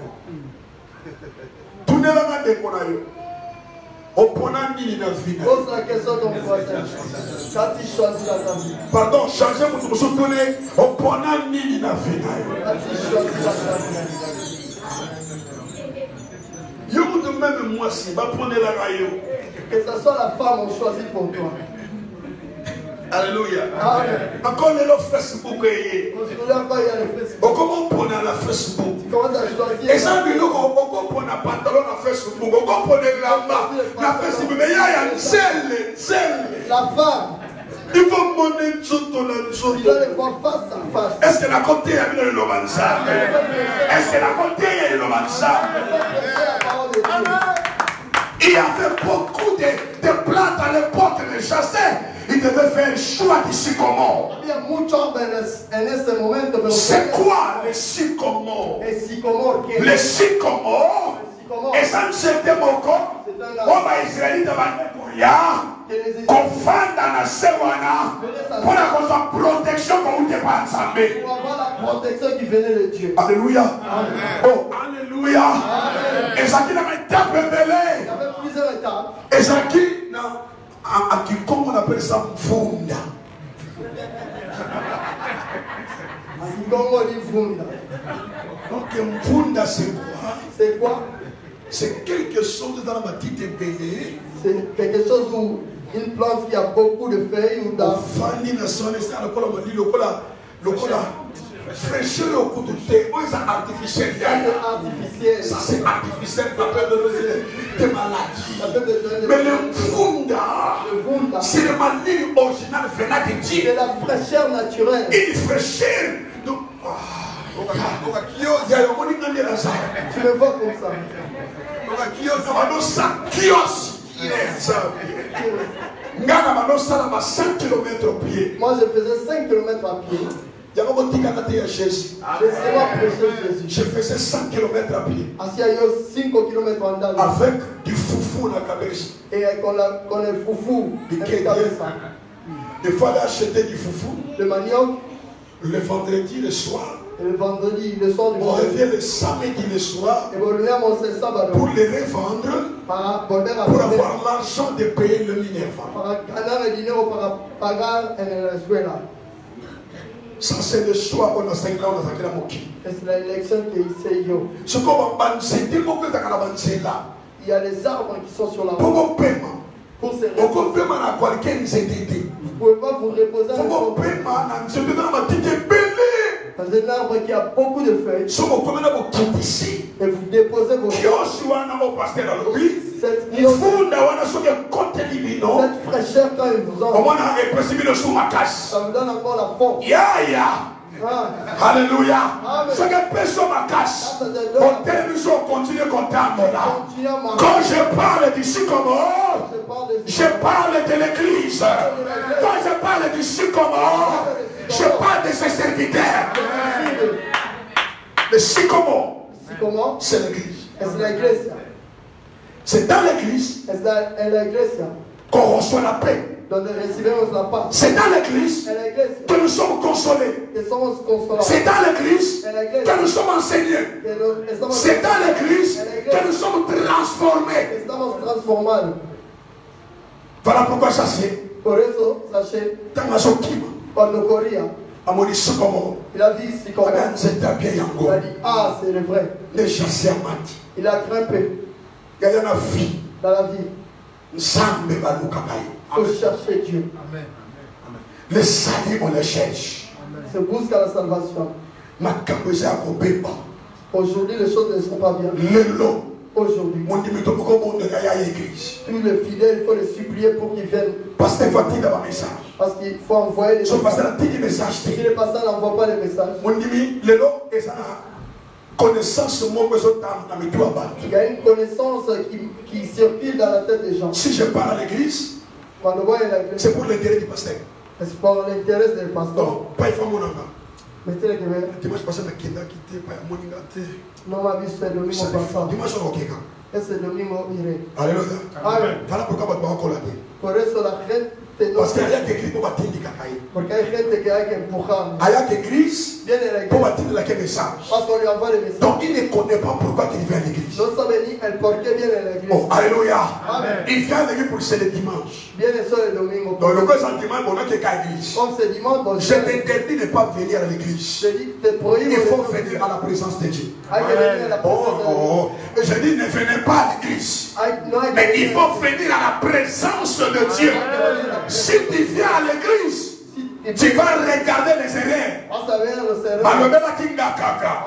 C: Tout n'est pas de
A: Pose la question ton voisin. Quand il choisit la vie.
C: Pardon, changez mon nom. Quand il choisit la vie. Même moi, si va prendre la rayon.
A: Que ce soit la femme, on choisit pour toi.
C: Alléluia.
A: Amen.
C: Encore le Facebook. Comment on prend la Facebook? Et ça, on prend un pantalon à Facebook. On prend la main à Facebook. Mais il y a une selle.
A: La femme.
C: Il faut monter tout le monde.
A: Il doit les voir face à face.
C: Est-ce que la côté est le Lomansa? Est-ce que la côté est le Lomansa? Il y avait beaucoup de plantes à l'époque de chasser. Il devait faire le choix du sycomore. C'est quoi le sycomore? Le sycomore. Et ça ne s'était pas encore. On va Israël pour y qu'on fasse dans la Sewana pour avoir protection comme vous n'êtes pas ensemble.
A: Pour avoir la protection qui venait de Dieu.
C: Alléluia. Oh, alléluia. Et ça qui n'a pas été révélé.
A: Il y avait plusieurs étapes.
C: Et ça qui, comme on appelle ça, Mfunda. Donc, Mfunda, c'est quoi?
A: C'est quoi?
C: C'est quelque chose dans la petite épée.
A: C'est quelque chose où une plante qui a beaucoup de feuilles ou d'arbres.
C: Fraîcheur au coup de thé, c'est artificiel. Ça c'est artificiel, ça peut donner des maladies. Mais le Mfunda, c'est le manière originale venant de Dieu.
A: C'est la fraîcheur naturelle.
C: Une fraîcheur. Donc,
A: tu le vois comme ça. Moi je faisais 5 km à pied.
C: Je faisais 100 km à pied.
A: Avec
C: du foufou dans la cabesse.
A: Et qu'on a foufou.
C: Il fallait acheter du foufou.
A: Le manioc.
C: Le vendredi le soir.
A: Et le vendredi, le soir du
C: on revient le samedi le soir.
A: Et pour le
C: revendre. Pour avoir l'argent de payer le Minerva. Ça c'est le choix qu'on a 5 ans dans la Moki.
A: C'est l'élection qui est yo. Il y a des arbres qui sont sur la route. Pour ces raisons, vous ne pouvez pas vous reposer dans un arbre qui a beaucoup de feuilles. Et vous déposez vos cette fraîcheur quand il vous envoie, ça vous donne encore la force.
C: Alléluia. Ce que personne m'a casse. Quand je parle du sycomore, je parle de l'église. Quand je parle du sycomore, je parle de ses serviteurs. Le sycomore, c'est l'église. C'est dans l'église qu'on reçoit la paix. C'est dans l'église que nous sommes consolés. C'est dans l'église que nous sommes enseignés. C'est dans l'église que nous sommes transformés. Voilà pourquoi sachez. Dans ma sokima.
A: Il a dit ah c'est le vrai. Il a grimpé dans la vie. Il faut chercher Dieu.
C: Amen. Les saluts, on les cherche.
A: Se busque la salvation. Aujourd'hui, les choses ne sont pas bien. Aujourd'hui, tous les fidèles, il faut les supplier pour qu'ils viennent. Parce qu'il faut envoyer les messages. Si les pasteurs n'envoient pas les messages, il y a une connaissance qui circule dans la tête des gens.
C: Si je parle à l'église, c'est pour l'intérêt du pasteur.
A: C'est pour l'intérêt des pasteurs.
C: Non, pas il faut mon enfant.
A: Mettez les caméras.
C: Dimanche passé, on a quitté, pas mon ingate.
A: Non, ma vie, c'est le mimo passant.
C: Dimanche, on a quitté.
A: Et c'est le mimo iré.
C: Alléluia.
A: Amen.
C: Voilà pourquoi on va encore la paix.
A: Por eso la
C: Parce qu'il y a écrit pour bâtir du cacaï.
A: Porque hay gente que hay que empujar.
C: Il y a église
A: Viene a la
C: pour
A: iglesia.
C: bâtir le message.
A: Parce qu'on lui envoie des messages.
C: Donc il ne connaît pas pourquoi il vient à l'église.
A: No sabe ni el por qué viene a la iglesia.
C: Oh, alléluia.
A: Amen.
C: Il vient à l'église pour c'est le dimanche.
A: Viene solo el domingo.
C: Donc le sentiment pour nous qui est à l'église.
A: Comme c'est dimanche, donc
C: Je t'interdis de ne pas venir à l'église.
A: je dis, te prohíbo
C: Il
A: de
C: faut
A: no
C: venir à la présence de Dieu.
A: Hay que venir a la presencia de Dios.
C: Oh, je dis ne venez pas à l'église.
A: No hay que
C: Mais il
A: venir.
C: faut venir à la présence de Dieu. Si tu viens à l'église, tu vas regarder les erreurs.
A: Vas a ver los errores.
C: Balobela kinga kaka.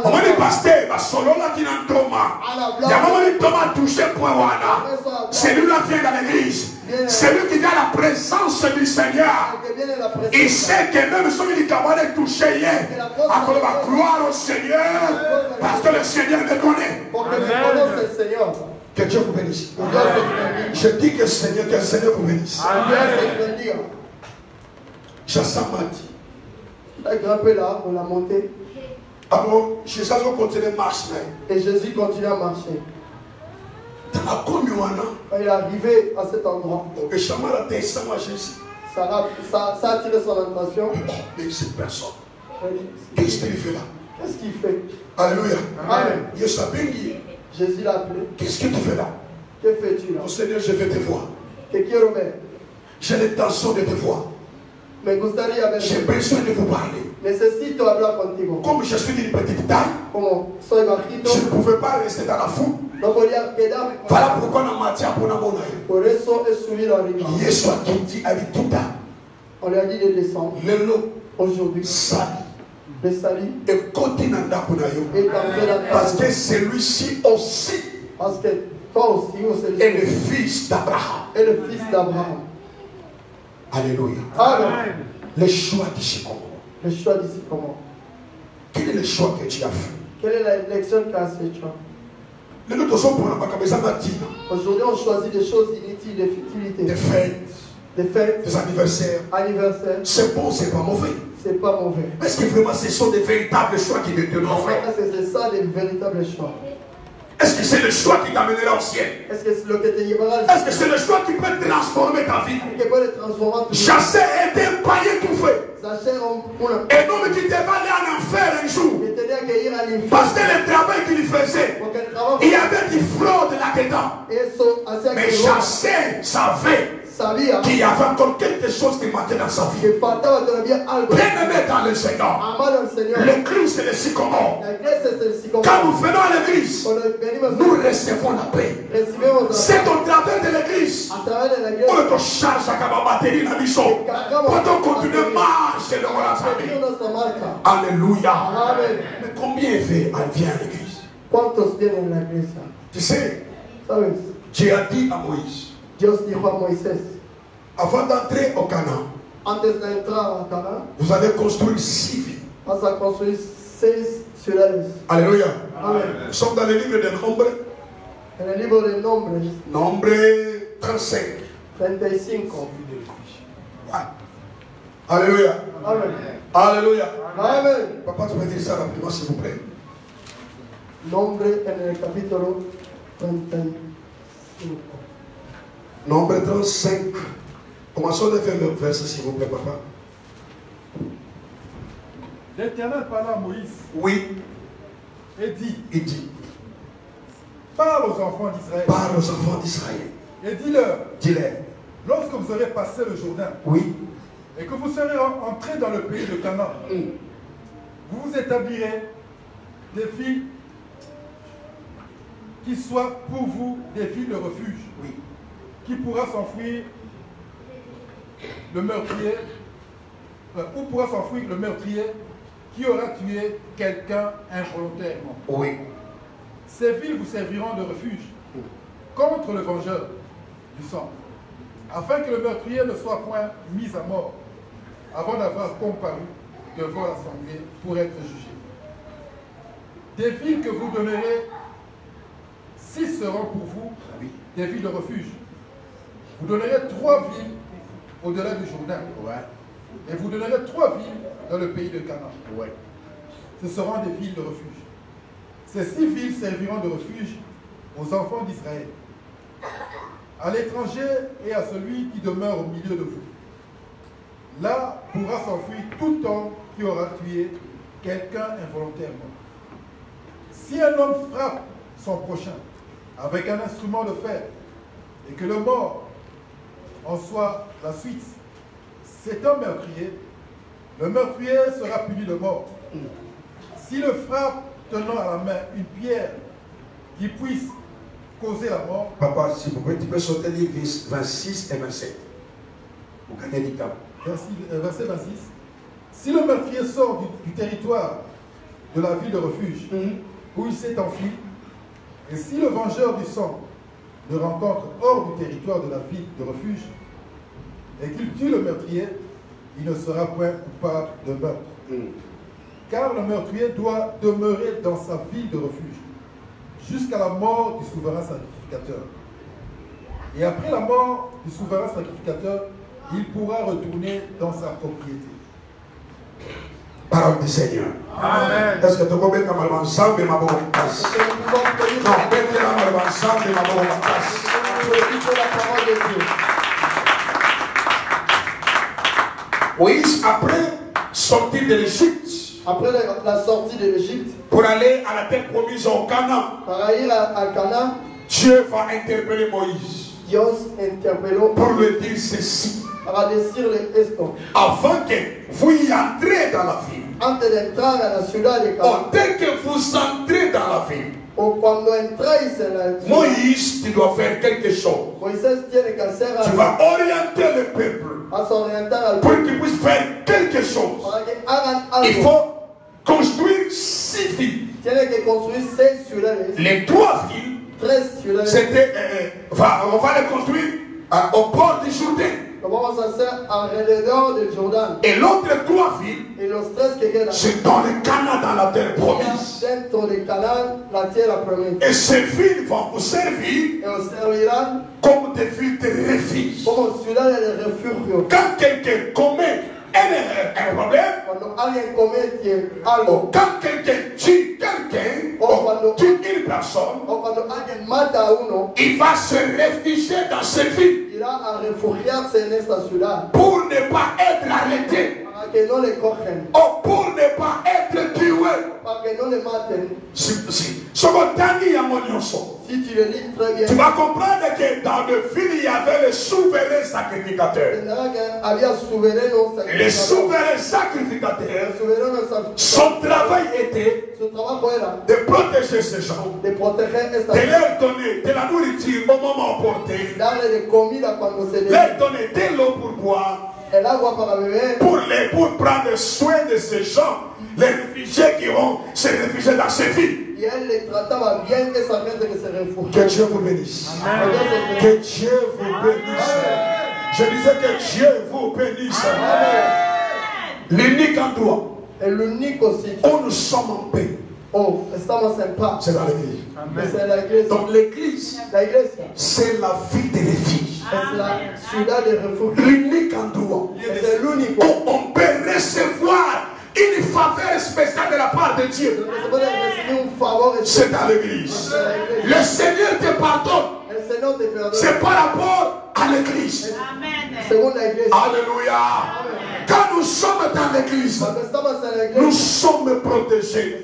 C: Omoni pasteur, basolola kinantoma. Yamoni toma touché point wana. Celui-là vient dans l'église. Celui qui vient à la présence du Seigneur. Il sait que même celui qui a touché hier, à cause de la gloire au Seigneur, parce que le Seigneur me connaît.
A: Porque me conoce el Señor.
C: Que Dieu vous bénisse.
A: Que Dios te bendiga.
C: Je dis que le Seigneur vous bénisse.
A: Que Dios te bendiga.
C: Chassa m'a dit.
A: Il a grimpé là, on l'a monté.
C: Alors, Jésus a continué à marcher.
A: Et Jésus continue à marcher.
C: Dans la commune,
A: Quand il est arrivé à cet endroit,
C: et Chamara descend à Jésus.
A: ça a attiré son attention.
C: Mais cette personne,
A: Il dit,
C: qu'est-ce qu'il fait là?
A: qu'est-ce qu'il fait?
C: Alléluia.
A: Amen.
C: Il s'appelle.
A: Jésus l'a appelé.
C: Qu'est-ce que tu fais là?
A: Que fais-tu là?
C: Mon Seigneur, je vais te voir.
A: Te quiero ver.
C: J'ai l'intention de te voir.
A: Me gustaría
C: J'ai
A: verlo.
C: besoin de vous parler.
A: Necesito hablar contigo.
C: Comme je suis d'une petite taille,
A: Como soy bajito,
C: je ne pouvais pas rester dans la foule.
A: no podía quedarme con
C: Voilà pourquoi on a matière pour la monnaie.
A: Por eso he subido arriba.
C: Yesu a dit à Vituta,
A: On lui a dit de descendre.
C: Lelo,
A: Aujourd'hui,
C: Sali,
A: le salut
C: et Kotinanda Kunayo.
A: est entré dans ta
C: Parce
A: vie.
C: que celui-ci aussi
A: Parce que toi aussi, vous êtes
C: est le fils d'Abraham.
A: le fils d'Abraham.
C: Alléluia.
A: Amen.
C: Le choix de Chicago.
A: Le choix d'ici comment?
C: Quel est le choix que tu as fait?
A: Quelle est la lección que has hecho?
C: Les autres sont pour la Bakabeza Matina.
A: Aujourd'hui, on choisit des choses inutiles, des futilités,
C: Des fêtes,
A: des fêtes,
C: des anniversaires.
A: anniversaires.
C: C'est bon, c'est pas mauvais.
A: C'est pas mauvais.
C: Est-ce que vraiment ce sont des véritables choix qui te donnent
A: En
C: frère?
A: fait, c'est ça les véritables choix.
C: Est-ce que c'est le choix qui t'amènera au ciel?
A: Est-ce que c'est le que te llevará al
C: Est-ce que c'est le choix qui peut transformer ta vie?
A: que puede transformar tu vida?
C: Chasser était un païen tout fait.
A: Sacer una
C: Un homme qui devait aller en enfer un jour.
A: que tenía que ir al infierno
C: Parce que le travail qu'il faisait,
A: porque el trabajo
C: il y avait du fraude là-dedans.
A: eso hacía
C: Mais
A: que
C: Chasser savait
A: sabía
C: qu'il y avait encore quelque chose qui manquait dans sa vie.
A: que faltaba todavía algo.
C: Bien-aimé dans le Seigneur,
A: Amar al Señor.
C: l'église et le sycomore.
A: La iglesia es el
C: Quand
A: psicólogo.
C: nous venons à l'église,
A: Cuando venimos
C: nous recevons la paix.
A: recibimos
C: C'est au travers de l'église.
A: a través de la
C: On
A: iglesia.
C: te charge à la batterie la mission. Quand on continue à marcher dans la famille.
A: Seguimos nuestra marca.
C: Alléluia.
A: Amen.
C: Mais combien vient à l'église?
A: ¿Cuántos vienen a la iglesia?
C: Tu sais,
A: ¿Sabes?
C: Dieu a dit à Moïse,
A: Dios dijo a Moisés,
C: avant d'entrer au Canaan,
A: antes de entrar a Canaán,
C: vous allez construire 6 villes.
A: vas a construir 6 ciudades.
C: Alléluia.
A: Amen.
C: Nous sommes dans le livre de Nombre,
A: En el libro de Nombres,
C: Nombre 35.
A: 35.
C: Ouais. Alléluia.
A: Amen.
C: Alléluia.
A: Amen.
C: Papa, tu peux dire ça rapidement, s'il vous plaît.
A: Nombre en el capítulo 35.
C: Nombre 35. Commençons à faire le verset, s'il vous plaît, papa.
D: L'Éternel parla à Moïse
C: Oui,
D: et dit,
C: il dit,
D: parle aux enfants d'Israël
C: parle aux enfants d'Israël.
D: et dis-leur,
C: Dis-leur,
D: lorsque vous aurez passé le Jourdain
C: oui,
D: et que vous serez entrés dans le pays de Canaan, vous vous établirez des villes qui soient pour vous des villes de refuge,
C: oui,
D: qui pourra s'enfuir le meurtrier, où pourra s'enfuir le meurtrier qui aura tué quelqu'un involontairement.
C: oui.
D: Ces villes vous serviront de refuge contre le vengeur du sang, afin que le meurtrier ne soit point mis à mort avant d'avoir comparu devant l'assemblée pour être jugé. Des villes que vous donnerez, 6 seront pour vous des villes de refuge. Vous donnerez 3 villes au-delà du Jourdain. Et vous donnerez 3 villes dans le pays de Canaan. Ce seront des villes de refuge. Ces 6 villes serviront de refuge aux enfants d'Israël. à l'étranger et à celui qui demeure au milieu de vous. Là pourra s'enfuir tout homme qui aura tué quelqu'un involontairement. Si un homme frappe son prochain avec un instrument de fer et que le mort en soit la suite, c'est un meurtrier. Le meurtrier sera puni de mort. S'il le frappe tenant à la main une pierre qui puisse causer la mort.
C: Papa, s'il vous plaît, tu peux sauter les 26 et 27. Vous gagnez du temps.
D: Verset 26. Si le meurtrier sort du territoire de la ville de refuge où il s'est enfui, et si le vengeur du sang le rencontre hors du territoire de la ville de refuge, et qu'il tue le meurtrier, il ne sera point coupable de meurtre. Car le meurtrier doit demeurer dans sa ville de refuge, jusqu'à la mort du souverain sacrificateur. Et après la mort du souverain sacrificateur, il pourra retourner dans sa propriété.
C: Parole du Seigneur.
D: Amen.
C: Est-ce que tu peux mettre mal ensemble et ma bonne place? Non, mettez la mal ensemble et ma bonne place.
A: la parole de Dieu.
C: Moïse, après sortir de l'Égypte,
A: Après la sortie de l'Égypte,
C: pour aller à la terre promise au Canaan,
A: para ir al Canaán,
C: Dieu va interpeller Moïse
A: Dios interpeló
C: pour lui dire ceci.
A: para decirle esto.
C: Avant que vous y entrez dans la ville,
A: Antes de entrar a la ciudad de Canaán,
C: dès que vous entrez dans la ville,
A: o cuando entráis en la ciudad,
C: Moïse, tu dois faire quelque chose.
A: Moisés tiene que hacer
C: Tu
A: algo.
C: vas orienter le peuple
A: Vas a orientar al
C: pour
A: pueblo
C: qu'il puisse faire quelque chose.
A: para que hagan
C: Il
A: algo.
C: faut construire 6 villes.
A: Tiene que construir 6 ciudades.
C: Les 3 villes,
A: 3 ciudades.
C: c'était, on va les construire au port du Jourdain.
A: Lo vamos a hacer alrededor del Jordán.
C: Et l'autre 3 villes,
A: Y los 3 que quedan
C: c'est dans le Canaan, dans la terre promise.
A: dentro de Canaán, la tierra prometida.
C: Et ces villes vont vous servir
A: Y os servirán
C: comme des villes de refuge.
A: como ciudades de refugio.
C: Quand quelqu'un commet un problème,
A: Cuando alguien comete
C: ou
A: algo,
C: quand quelqu'un tue quelqu'un, ou tue une personne,
A: o cuando alguien mata a uno,
C: il va se réfugier dans ces villes
A: irá a refugiarse en esta ciudad
C: pour ne pas être arrêté,
A: para que no le cogen,
C: ou pour ne pas être tué.
A: para que no le maten. Si tu le lis très bien,
C: Tu vas comprendre que dans le ville, il y avait le souverain sacrificateur.
A: tendrá que había soberano
C: Le
A: sacrificador.
C: souverain sacrificateur,
A: El soberano sacrificador,
C: son travail était
A: su trabajo era
C: de protéger ces gens,
A: de proteger esta
C: de
A: ciudad,
C: leur donner de la nourriture au moment opportun,
A: darle de comida cuando se le
C: leur donner de l'eau pour boire,
A: el agua para beber,
C: pour prendre soin de ces gens, les réfugiés qui vont se réfugier dans ces villes.
A: y él le trataba bien esa gente que se
C: Que
A: refugia.
C: Dieu vous bénisse.
A: Que Dios os bendiga.
C: Que Dieu vous bénisse. Je disais que Dieu vous bénisse. L'unique endroit
A: El único sitio,
C: où nous sommes en paix,
A: oh, estamos en paz,
C: c'est dans l'église.
A: es la iglesia.
C: Donc l'église,
A: La iglesia
C: c'est la vie de refuge.
A: es la ciudad de refugio,
C: L'unique endroit
A: es el único
C: où on peut recevoir une faveur spéciale de la part de Dieu,
A: donde se puede recibir un favor
C: c'est
A: especial.
C: dans l'église. Le Seigneur te pardonne,
A: El Señor te perdona
C: c'est par rapport à l'église.
A: según la iglesia.
C: Alléluia. Quand nous sommes dans l'église,
A: Cuando estamos en la
C: nous
A: iglesia,
C: sommes protégés.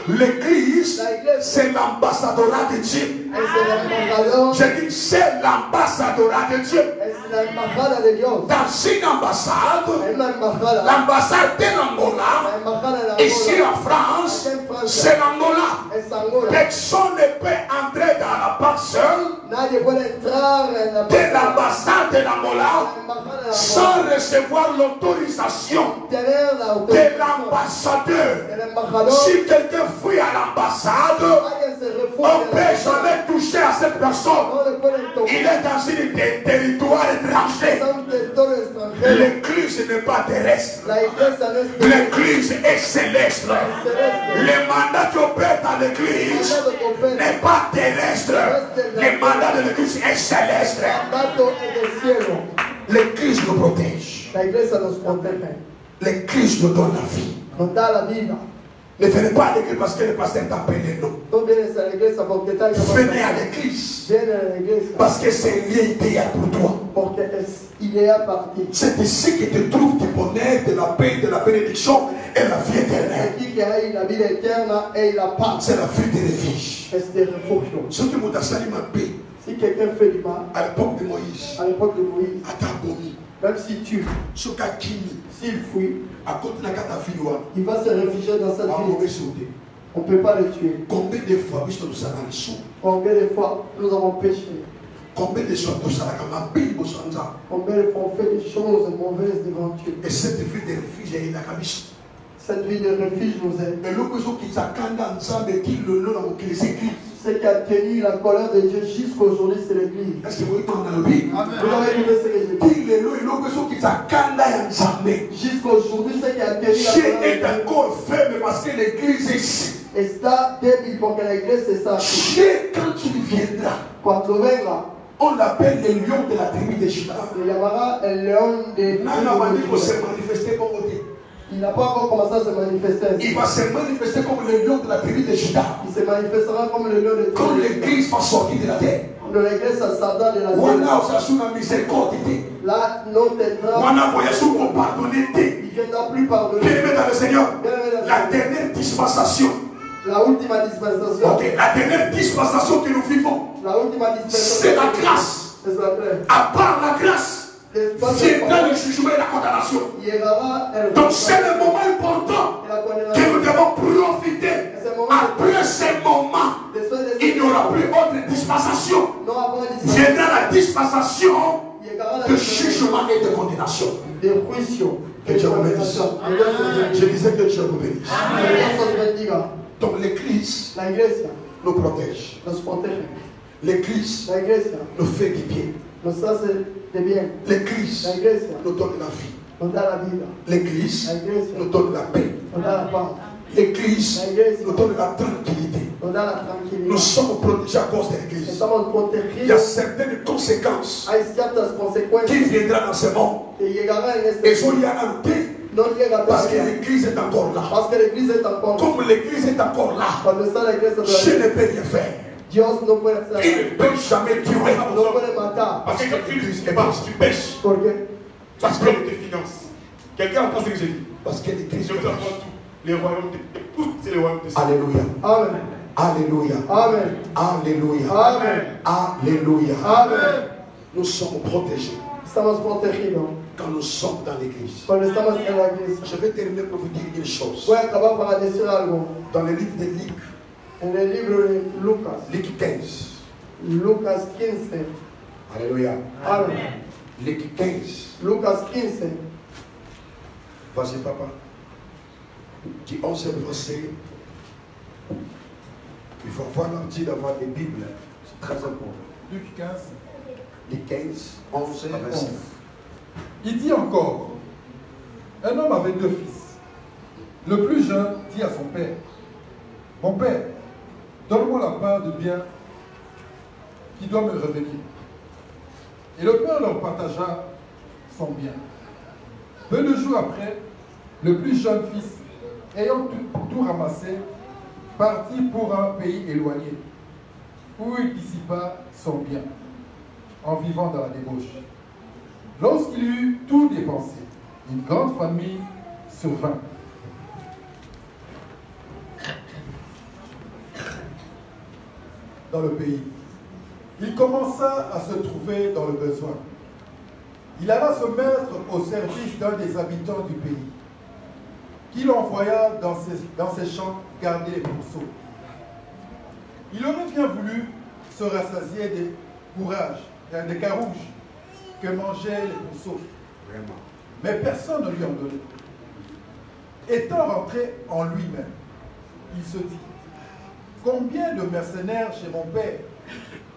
C: L'église, c'est l'ambassadeur de Dieu.
A: es el embajador,
C: Je dis, c'est l'ambassadeur de Dieu.
A: es la embajada de Dios.
C: Dans une ambassade,
A: Hay una embajada,
C: l'ambassade de
A: la
C: l'Angola,
A: embajada de
C: ici
A: Angola,
C: en France,
A: aquí en Francia,
C: c'est l'Angola.
A: es Angola.
C: Personne ne peut entrer dans la personne
A: Nadie puede entrar en la
C: de l'ambassade de l'Angola
A: embajada de
C: sans
A: Angola,
C: recevoir l'autorisation
A: tener la
C: de
A: autorización
C: l'ambassadeur.
A: del embajador.
C: Si quelqu'un fuit à l'ambassade,
A: Alguien se
C: on
A: refugia
C: ne
A: en
C: peut
A: la embajada,
C: jamais toucher à cette personne.
A: no le pueden tocar.
C: Il est dans un territoire étranger.
A: Es un territorio extranjero.
C: L'église n'est pas terrestre.
A: La iglesia no es terrestre,
C: L'église est céleste. Le mandat qui opère dans l'église n'est pas terrestre. Le mandat de l'église est céleste.
A: el mandato es del cielo.
C: L'église nous protège.
A: La iglesia nos protege,
C: L'église nous donne la vie.
A: nos da la vida.
C: Ne venez pas à l'église parce que le pasteur t'a appelé, non.
A: No
C: Venez à l'église. Parce que c'est un lieu idéal pour toi. C'est ici que tu trouves du bonheur, de la paix, de la bénédiction et la vie éternelle. C'est la vie de refuge. Ce que mon Dassali m'a payé.
A: Si quelqu'un fait du mal,
C: à l'époque de Moïse,
A: même s'il tue, s'il fuit, il va se réfugier dans cette ville. On ne peut pas le tuer.
C: Combien de fois
A: nous avons péché?
C: Combien de fois
A: Combien de fois on fait des choses mauvaises devant Dieu?
C: Et cette vie de refuge est inacabiste.
A: Cette vie de refuge nous aide.
C: Mais l'autre chose qui s'accorde ensemble, qui le nom dans l'église.
A: Ce qui a tenu la colère de Dieu jusqu'à aujourd'hui, c'est l'église.
C: Est-ce que vous avez
A: vous avez écouté ce que j'ai dit? Jusqu'à aujourd'hui, ce qui a tenu la colère
C: Dieu est encore ferme parce que l'église est ici.
A: Et ça, débile pour que l'église c'est ça.
C: Dieu, quand tu viendras,
A: quand tu viendras,
C: on l'appelle le lion de la tribu de Juda.
A: Il y aura un lion de Il n'a pas encore commencé à se manifester.
C: Il va se manifester comme le lion de la tribu de Juda.
A: Il se manifestera comme le lion de
C: quand l'église va sortir de la terre.
A: Quand l'église sortira de la terre. Là, notre il ne viendra plus pardonner.
C: Bien-aimé dans le Seigneur, la dernière dispensation.
A: La ultima dispensation.
C: Ok, la dernière dispensation que nous vivons.
A: La ultima dispensation.
C: C'est la grâce. À part la grâce, viendra le jugement et la condamnation. Donc c'est le moment important que nous devons profiter. Après ce moment, il n'y aura plus autre dispensation. Viendra la dispensation de jugement et de condamnation. Que Dieu vous bénisse. Je disais que Dieu vous bénisse. Donc l'église nous protège. L'église nous fait du bien. L'église nous donne la vie. L'église nous donne la paix. L'église nous donne la tranquillité. Nous sommes protégés à cause de l'église. Il y a certaines conséquences qui viendront dans ce monde. Et il faut y aller. Parce que l'église est encore là. Comme l'église est encore là, je ne peux rien faire. Il ne peut jamais tuer.
E: Parce que quand tu pêches, parce que tu finances. Quelqu'un entend ce que je dis?
C: Parce que l'église,
E: je vous apprends tout. Les royaumes, tout c'est les royaumes de
C: Alléluia.
A: Amen.
C: Alléluia.
A: Amen.
C: Alléluia.
A: Amen.
C: Alléluia.
A: Amen.
C: Nous sommes protégés. Quand nous sommes dans l'église. Je vais terminer pour vous dire une chose. Dans le livre de Luc. Luc 15.
A: Lucas 15.
C: Alléluia.
A: Amen.
C: Luc 15.
A: Lucas 15.
C: Vas-y, papa. Qui 11e verset. Il faut avoir l'envie d'avoir des Bibles. C'est très important.
D: Luc 15.
C: Luc 15, 11 à 26.
D: Il dit encore, un homme avait 2 fils. Le plus jeune dit à son père, mon père, donne-moi la part de bien qui doit me revenir. Et le père leur partagea son bien. Peu de jours après, le plus jeune fils, ayant tout ramassé, partit pour un pays éloigné, où il dissipa son bien, en vivant dans la débauche. Lorsqu'il eut tout dépensé, une grande famille survint. Dans le pays. Il commença à se trouver dans le besoin. Il alla se mettre au service d'un des habitants du pays, qui l'envoya dans ses champs garder les pourceaux. Il aurait bien voulu se rassasier des carouges que mangeaient les pourceaux.
C: Vraiment.
D: Mais personne ne lui en donnait. Étant rentré en lui-même, il se dit, combien de mercenaires chez mon père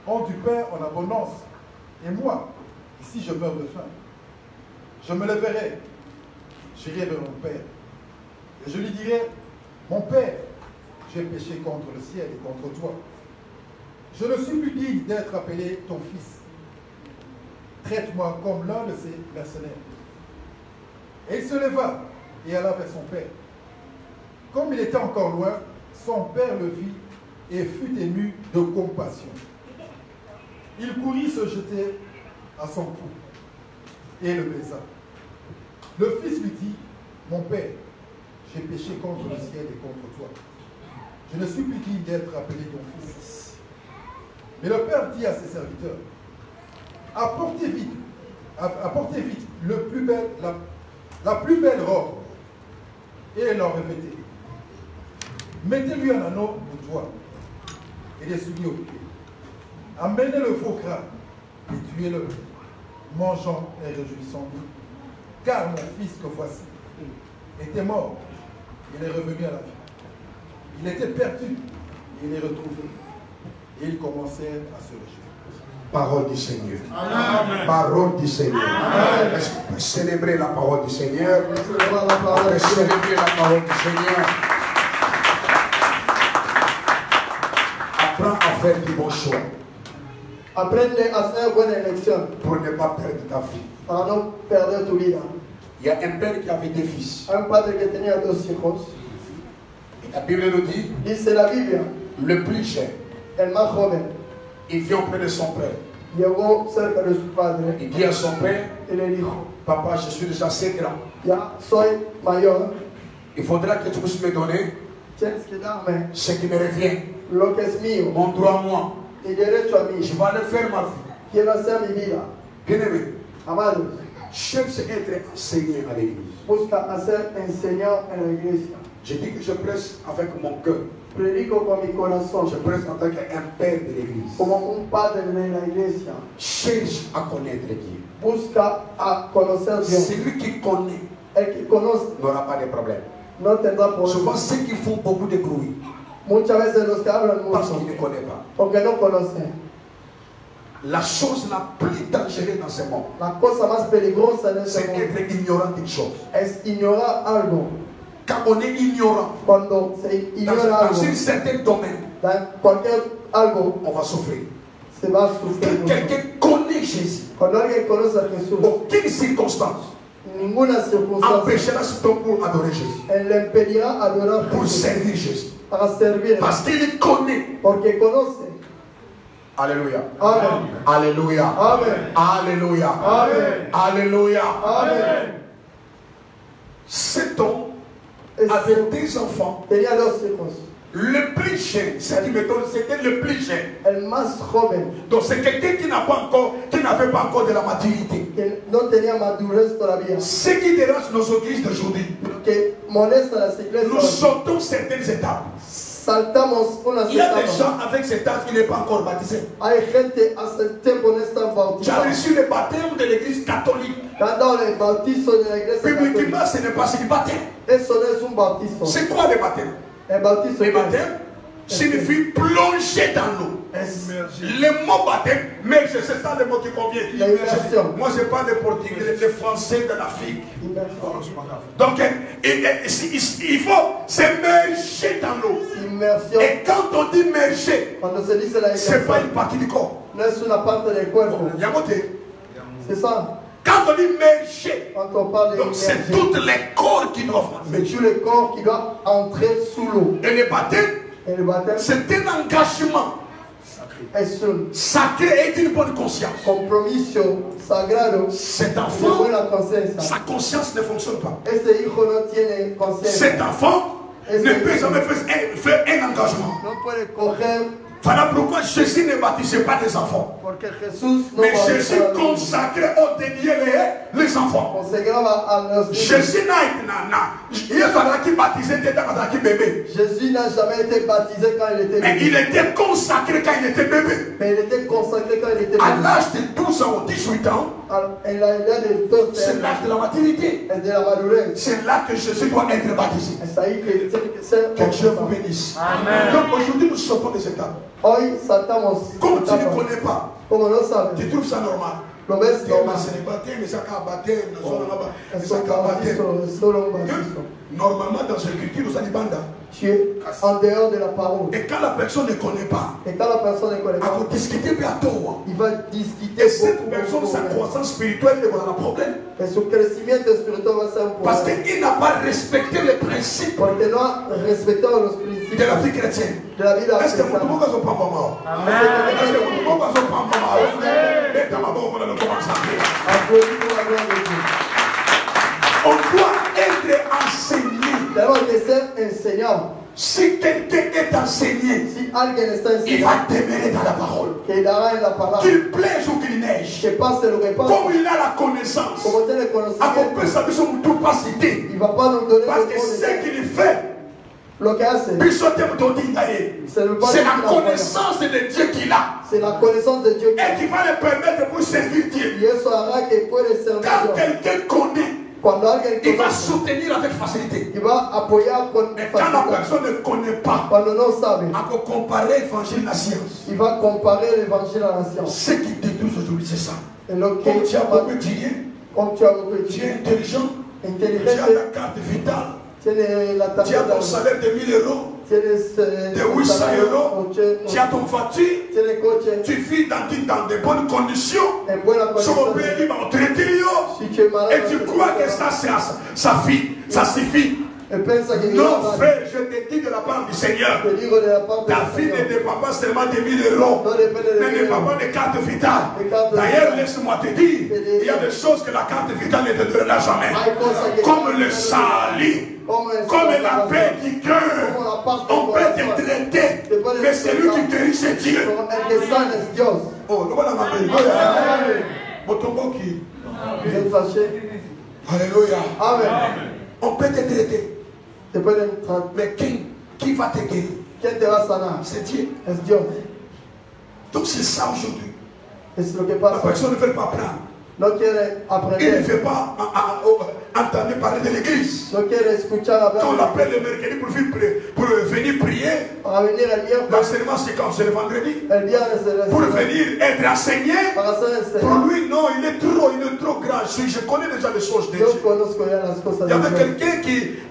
D: ont du pain en abondance, et moi, ici je meurs de faim. Je me leverai, j'irai vers mon père, et je lui dirai, mon père, j'ai péché contre le ciel et contre toi. Je ne suis plus digne d'être appelé ton fils. Traite-moi comme l'un de ces mercenaires. Et il se leva et alla vers son père. Comme il était encore loin, son père le vit et fut ému de compassion. Il courut se jeter à son cou et le baisa. Le fils lui dit, mon père, j'ai péché contre le ciel et contre toi. Je ne suis plus digne d'être appelé ton fils. Mais le père dit à ses serviteurs, apportez vite la plus belle robe et l'en revêtez. Mettez-lui un anneau de doigt et des souliers aux pieds. Amenez le faux crâne et tuez-le. Mangeons et réjouissons-nous. Car mon fils que voici était mort, il est revenu à la vie. Il était perdu, et il est retrouvé. Et ils commencèrent à se réjouir.
C: Parole du Seigneur.
A: Amen.
C: Parole du Seigneur. Est-ce qu'on peut célébrer la parole du Seigneur? On peut célébrer la parole du Seigneur. Apprends à faire du bon choix.
A: Aprende a hacer buena elección
C: Pour ne pas perdre ta vie.
A: para no perder tu vida.
C: Il y a un père qui avait deux fils.
A: Hay un padre que tenía dos hijos.
C: Et la Bible nous dit,
A: Dice la Biblia,
C: le plus jeune,
A: el más joven
C: il vient auprès de son père.
A: llegó cerca de su padre
C: Il dit à son père,
A: y le dijo,
C: papa, je suis déjà assez grand.
A: ya soy mayor,
C: Il faudra que tu puisses me donner
A: tienes que darme
C: ce qui me revient,
A: lo que es mío,
C: mon droit à moi.
A: mi derecho a
C: Je
A: mí.
C: vais aller faire ma vie.
A: Quiero hacer mi vida.
C: Bien-aimé,
A: Amados,
C: cherche à être enseigné à l'église.
A: busca hacer enseñado en la iglesia.
C: Je dis que je presse avec mon cœur.
A: Predico con mi corazón,
C: Je presse en tant qu'un père de l'église.
A: como un padre de la iglesia.
C: Cherche à connaître Dieu.
A: Busca a conocer Dios.
C: Celui qui connaît
A: El que conoce
C: n'aura pas de problème.
A: no tendrá
C: Souvent,
A: problema.
C: ceux qui font beaucoup de bruit,
A: Muchas veces los que hablan
C: parce
A: mucho,
C: qu'ils ne connaissent pas.
A: porque no conocen.
C: La chose la plus dangereuse dans ce monde,
A: La cosa más peligrosa en este
C: c'est
A: mundo
C: être ignorant d'une chose.
A: es ignorar algo.
C: Quand on est ignorant
A: Cuando se
C: dans
A: ignora algo,
C: un certain domaine,
A: dans cualquier algo,
C: on va souffrir.
A: se va a
C: Quand
A: sufrir mucho.
C: quelqu'un connaît Jésus,
A: Cuando alguien conoce a Jesús,
C: aucune circonstance
A: ninguna circunstancia
C: empêchera ce homme pour adorer Jésus,
A: él le impedirá adorar
C: pour
A: a Jesús,
C: servir Jésus.
A: para servir,
C: Parce qu'il connaît.
A: porque conoce.
C: Alléluia.
A: Amén.
C: Alléluia.
A: Amén.
C: Alléluia.
A: Amén.
C: Alléluia.
A: Amén.
C: Cet homme
A: Este
C: avait des enfants.
A: tenía dos hijos.
C: Le plus jeune, ce qui me donne, c'était le plus jeune.
A: El más joven,
C: Donc c'est quelqu'un qui n'avait pas encore de la maturité.
A: que no tenía madurez todavía,
C: Ce qui dérange nos églises d'aujourd'hui,
A: que molesta las
C: nous
A: iglesias.
C: sautons certaines étapes.
A: Saltamos unas
C: Il y a des
A: etapas.
C: gens avec cet âge qui n'est pas encore baptisé.
A: Hay gente hasta el tiempo no están
C: Tu as
A: bautizados.
C: reçu le baptême de l'église catholique.
A: Te han dado el bautizo de la iglesia
C: Primitivement,
A: católica.
C: ce n'est pas du baptême.
A: Eso no es un bautizo.
C: C'est quoi le baptême?
A: El bautizo
C: Le
A: es
C: baptême signifie plonger dans l'eau. Le mot baptême, mais c'est ça le mot qui convient.
A: L'immersion.
C: Moi, je parle de portugais, le français de l'Afrique.
A: inmersión.
C: Donc, il faut s'immerger dans l'eau.
A: Inmersión.
C: Et quand on dit merger,
A: Cuando se dice la
C: ce n'est pas
A: inmersión,
C: une partie du corps.
A: no es una parte del cuerpo.
C: Yamote.
A: C'est ça.
C: Quand on dit merger,
A: Quand on parle
C: donc c'est
A: d'immersion,
C: tous les corps qui doivent
A: c'est
C: merger.
A: tout le corps qui doit entrer sous l'eau.
C: Et le baptême,
A: Et le baptême
C: c'est un engagement
A: es un
C: sacré et d'une bonne conscience.
A: compromiso sagrado
C: Cet
A: de
C: enfant,
A: buena conciencia.
C: sa conscience ne fonctionne pas.
A: Este hijo no tiene conciencia.
C: Cet enfant ne peut jamais faire un engagement.
A: No puede coger
C: Voilà pourquoi Jésus ne baptisait pas des enfants.
A: porque Jesús no
C: Mais Jésus
A: bautizaba a los
C: consacrait au dédié les enfants.
A: consagraba a los niños.
C: Jésus il fallait qu'il baptisait des bébés.
A: Jésus n'a jamais été baptisé quand il était
C: Mais
A: bébé.
C: il était consacré quand il était bébé.
A: Mais il était consacré quand il était
C: À
A: bébé.
C: l'âge de 12 ans ou 18 ans,
A: En la edad de 12
C: c'est l'âge de la maturité.
A: es de la madurez.
C: C'est là que Jésus doit être baptisé.
A: Es ahí que tiene que ser
C: Que Dieu vous
A: bautizado.
C: bénisse. Donc aujourd'hui, nous sortons de cette table.
A: Hoy saltamos.
C: Comme tu ne
A: etapas.
C: connais pas,
A: Como no sabes,
C: tu trouves ça normal.
A: lo ves normal.
C: Ce n'est pas mais ça a baptême,
A: Es un bautizo, es solo un bautizo.
C: Normalement, dans cette culture, nous allons banda.
A: Tu es en dehors de la parole.
B: Et quand la personne ne connaît pas,
A: Et quand la personne ne connaît pas,
B: il
A: va discuter.
B: et cette personne, sa croissance spirituelle, il va avoir un problème.
A: Et su crecimiento espiritual va a ser un
B: Parce
A: problema.
B: qu'il n'a pas respecté les principes
A: Porque no ha respetado los
B: de
A: principios
B: la vie chrétienne.
A: de la vida
B: Est-ce que
A: cristiana.
B: vous pouvez pas mort? Est-ce que vous pouvez pas mort? Et dans ma boue, on va le commencer à faire.
A: Applaudis pour la gloire de Dieu.
B: On doit être enseigné.
A: Tenemos que ser enseñados.
B: Si quelqu'un est enseigné,
A: Si alguien está
B: il va
A: enseñado,
B: demeurer dans la parole.
A: quedará en la palabra.
B: Qu'il plaise ou qu'il neige.
A: Que pase lo que pase.
B: Comme il a la connaissance,
A: Como tiene
B: à
A: conocimiento,
B: peu près son tout pas cité.
A: il va pas nous donner
B: Parce
A: le
B: que
A: mot
B: ce
A: de
B: qu'il fait,
A: lo que hace.
B: c'est la connaissance de Dieu qu'il a.
A: C'est la connaissance de Dieu
B: Et qui va le permettre pour servir Dieu.
A: y eso hará que puede servir a
B: Quand
A: Dios.
B: quelqu'un connaît,
A: Cuando alguien
B: il va
A: conoce,
B: soutenir avec facilité.
A: il va apoyar con
B: Mais quand la
A: facilidad.
B: personne ne connaît pas,
A: Cuando no sabe,
B: on peut comparer l'évangile à la science.
A: il va comparer l'évangile à la science.
B: Ce qui détruit aujourd'hui, c'est ça.
A: Et lo que
B: Comme tu as beaucoup étudié,
A: como tu as beaucoup
B: tu es
A: étudié,
B: intelligent, tu as
A: inteligente,
B: ta carte vitale,
A: tiene la
B: tu as ton
A: tarjeta,
B: salaire de 1000 euros,
A: tienes
B: de 800 euros, tu as ton voiture,
A: tienes coche
B: tu vis dans de bonnes conditions.
A: en buena
B: Son
A: condición.
B: pays va traiter yo.
A: Si tu es malade,
B: Et tu crois que ça suffit.
A: et pensa que
B: Non, frère, je te dis de la part du Seigneur.
A: te digo de la parte
B: Ta
A: del
B: vie ne
A: Señor.
B: dépend pas seulement de 1000 euros,
A: No depende de
B: mais ne dépend pas de carte vitale. D'ailleurs, laisse-moi te dire, il y a des choses que la carte vitale ne te donnera jamais. Comme le salut, comme la paix du cœur. On peut te traiter, mais celui qui guérit, c'est Dieu.
A: El que sana es Dios.
B: Oh, le voilà ma belle. Botombo qui.
A: Vous êtes fâché.
B: Alléluia.
A: Amen.
B: On peut te traiter,
A: Te pueden tratar.
B: mais qui va te guérir?
A: ¿Quién te va a sanar?
B: C'est Dieu.
A: Es Dios.
B: Donc c'est ça aujourd'hui.
A: Es lo que
B: La
A: pasa.
B: personne ne veut pas apprendre.
A: No quiere
B: Il ne
A: aprender.
B: veut pas entendre parler de l'église.
A: No quiere escuchar hablar.
B: Quand on l'appelle le mercredi pour venir prier,
A: Para venir el miércoles,
B: l'enseignement c'est quand? C'est le vendredi.
A: el viernes, el
B: Pour venir être enseigné,
A: para ser
B: pour
A: enseñado.
B: lui non, il est trop grand. Je connais déjà les choses de
A: Yo
B: Dieu.
A: conozco ya las cosas
B: Il y
A: de
B: avait
A: Dios.
B: quelqu'un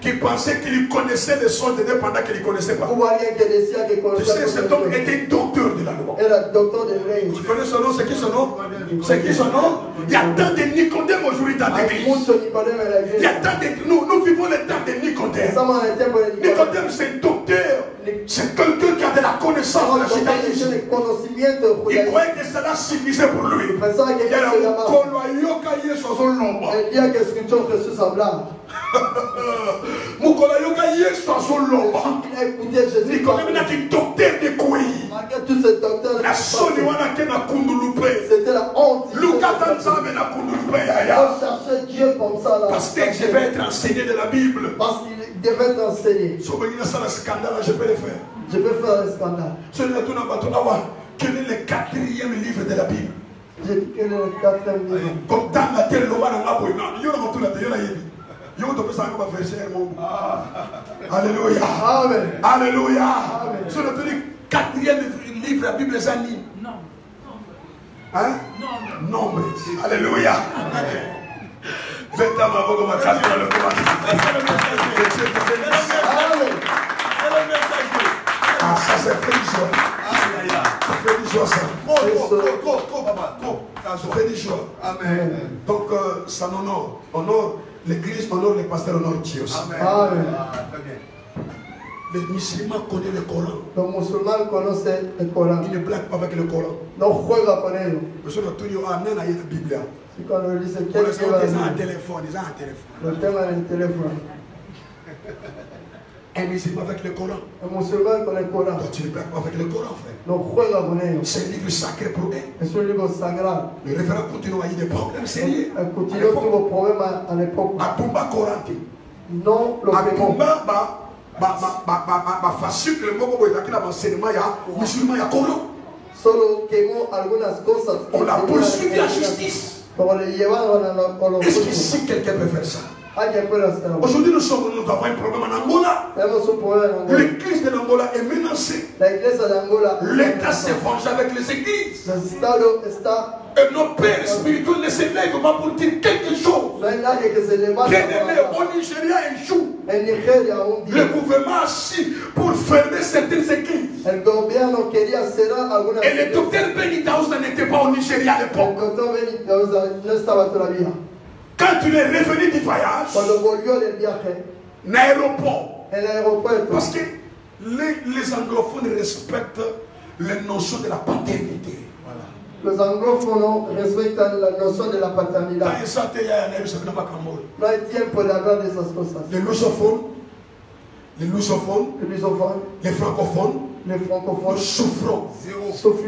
B: qui pensait qu'il connaissait les choses de Dieu pendant qu'il ne connaissait pas.
A: Hubo alguien que decía que
B: Tu
A: conocía
B: sais, cet homme était docteur de la loi.
A: Era doctor de ley.
B: Tu connais son nom? C'est qui son nom? C'est qui son nom? Il y a tant de Nicodème aujourd'hui dans
A: Hay
B: l'église.
A: mucho Nicodemo en la
B: Il y a
A: iglesia.
B: tant de... Nous vivons le temps de Nicodème.
A: Estamos en el tiempo de Nicodemo.
B: Nicodème, c'est un docteur. C'est quelqu'un qui a de la connaissance de la
A: Cuando tiene
B: judaïsme.
A: el conocimiento de
B: Il
A: judaísmo.
B: croyait que cela suffisait pour lui.
A: Pensaba que
B: Il y a
A: eso se
B: un
A: llamaba.
B: colo à yoka yesu azolomba.
A: El día que escuchó Jesús hablar,
B: Mukolo à yoka yesu azolomba.
A: il a écouté Jésus
B: Nicodème
A: parler.
B: n'a qu'un docteur de quoi.
A: Malgré tous ces docteurs,
B: La soni wana ke na kundulupe.
A: c'était la honte.
B: Luka tanzambe na kundulupe yaya.
A: On cherchait Dieu comme ça là.
B: Pasteur, je vais être enseigné de la Bible.
A: Parce qu'il devait t'enseigner.
B: Si on veut ça, le scandale, je peux le faire.
A: Je peux faire un scandale.
B: Quel est le quatrième livre de la Bible?
A: J'ai dit quel est le quatrième livre.
B: Comme dans la terre, l'homme a un peu. Il y a un peu de la Bible. Il y a un peu de verset. Alléluia.
A: Amen.
B: Alléluia.
A: Amen.
B: Sur le quatrième livre de la Bible, c'est Annie.
F: Non.
B: Hein? Nombre. Alléluia. Vêta ma voix, ma carte dans le
A: Amen.
B: Ah, ça c'est fait du joie. Ça fait du joie, ça. Ça fait du joie.
A: Amen.
B: Donc, ça honore. Honore l'église, honore les pasteurs, honore Dieu aussi.
A: Amen.
B: Les musulmans connaissent le Coran.
A: Los musulmanes conocen el Corán.
B: Ils ne blaguent pas avec le Coran.
A: No juega con ellos.
B: Personne n'a tout dit, ah, non, il y a la Bible.
A: Si cuando le dicen
B: Pour
A: que
B: les autres, ils ont un téléphone, ils ont un téléphone.
A: lo tengan en el teléfono.
B: Un musulman avec le Coran.
A: El musulmán con el Corán.
B: Toi, tu ne blagues pas avec le Coran, frère.
A: No juega con ellos.
B: C'est un livre sacré pour eux.
A: Es un libro sagrado.
B: Le référent continue à y des problèmes sérieux.
A: El Coutinho tuvo problemas a l'époque.
B: Atumba Coran.
A: No lo quemó.
B: Atumba, facile que le mot pour évacuer l'enseignement, il y a musulman, il y a Coran.
A: Solo quemó algunas cosas.
B: On l'a poursuivi à justice.
A: Como le llevaron a los
B: Est-ce
A: justos.
B: qu'ici quelqu'un peut faire ça?
A: Alguien puede hacerlo.
B: Aujourd'hui, nous avons un problème en Angola.
A: Tenemos un problema en Angola.
B: L'église de l'Angola est menacée. L'État se venge avec les églises. Et nos pères spirituels ne se lèvent pas pour dire quelque chose. Bien-aimé, au Nigeria échoue. Le gouvernement agit pour fermer certaines églises. Et le docteur Benny Daouda n'était pas au Nigeria à l'époque. Quand tu es revenu du voyage, l'aéroport, parce que les anglophones respectent les notions de la paternité.
A: Los anglófonos respetan la noción de la paternidad.
B: No
A: hay tiempo de hablar de esas cosas.
B: Les lusophones, les francophones, nous souffrons.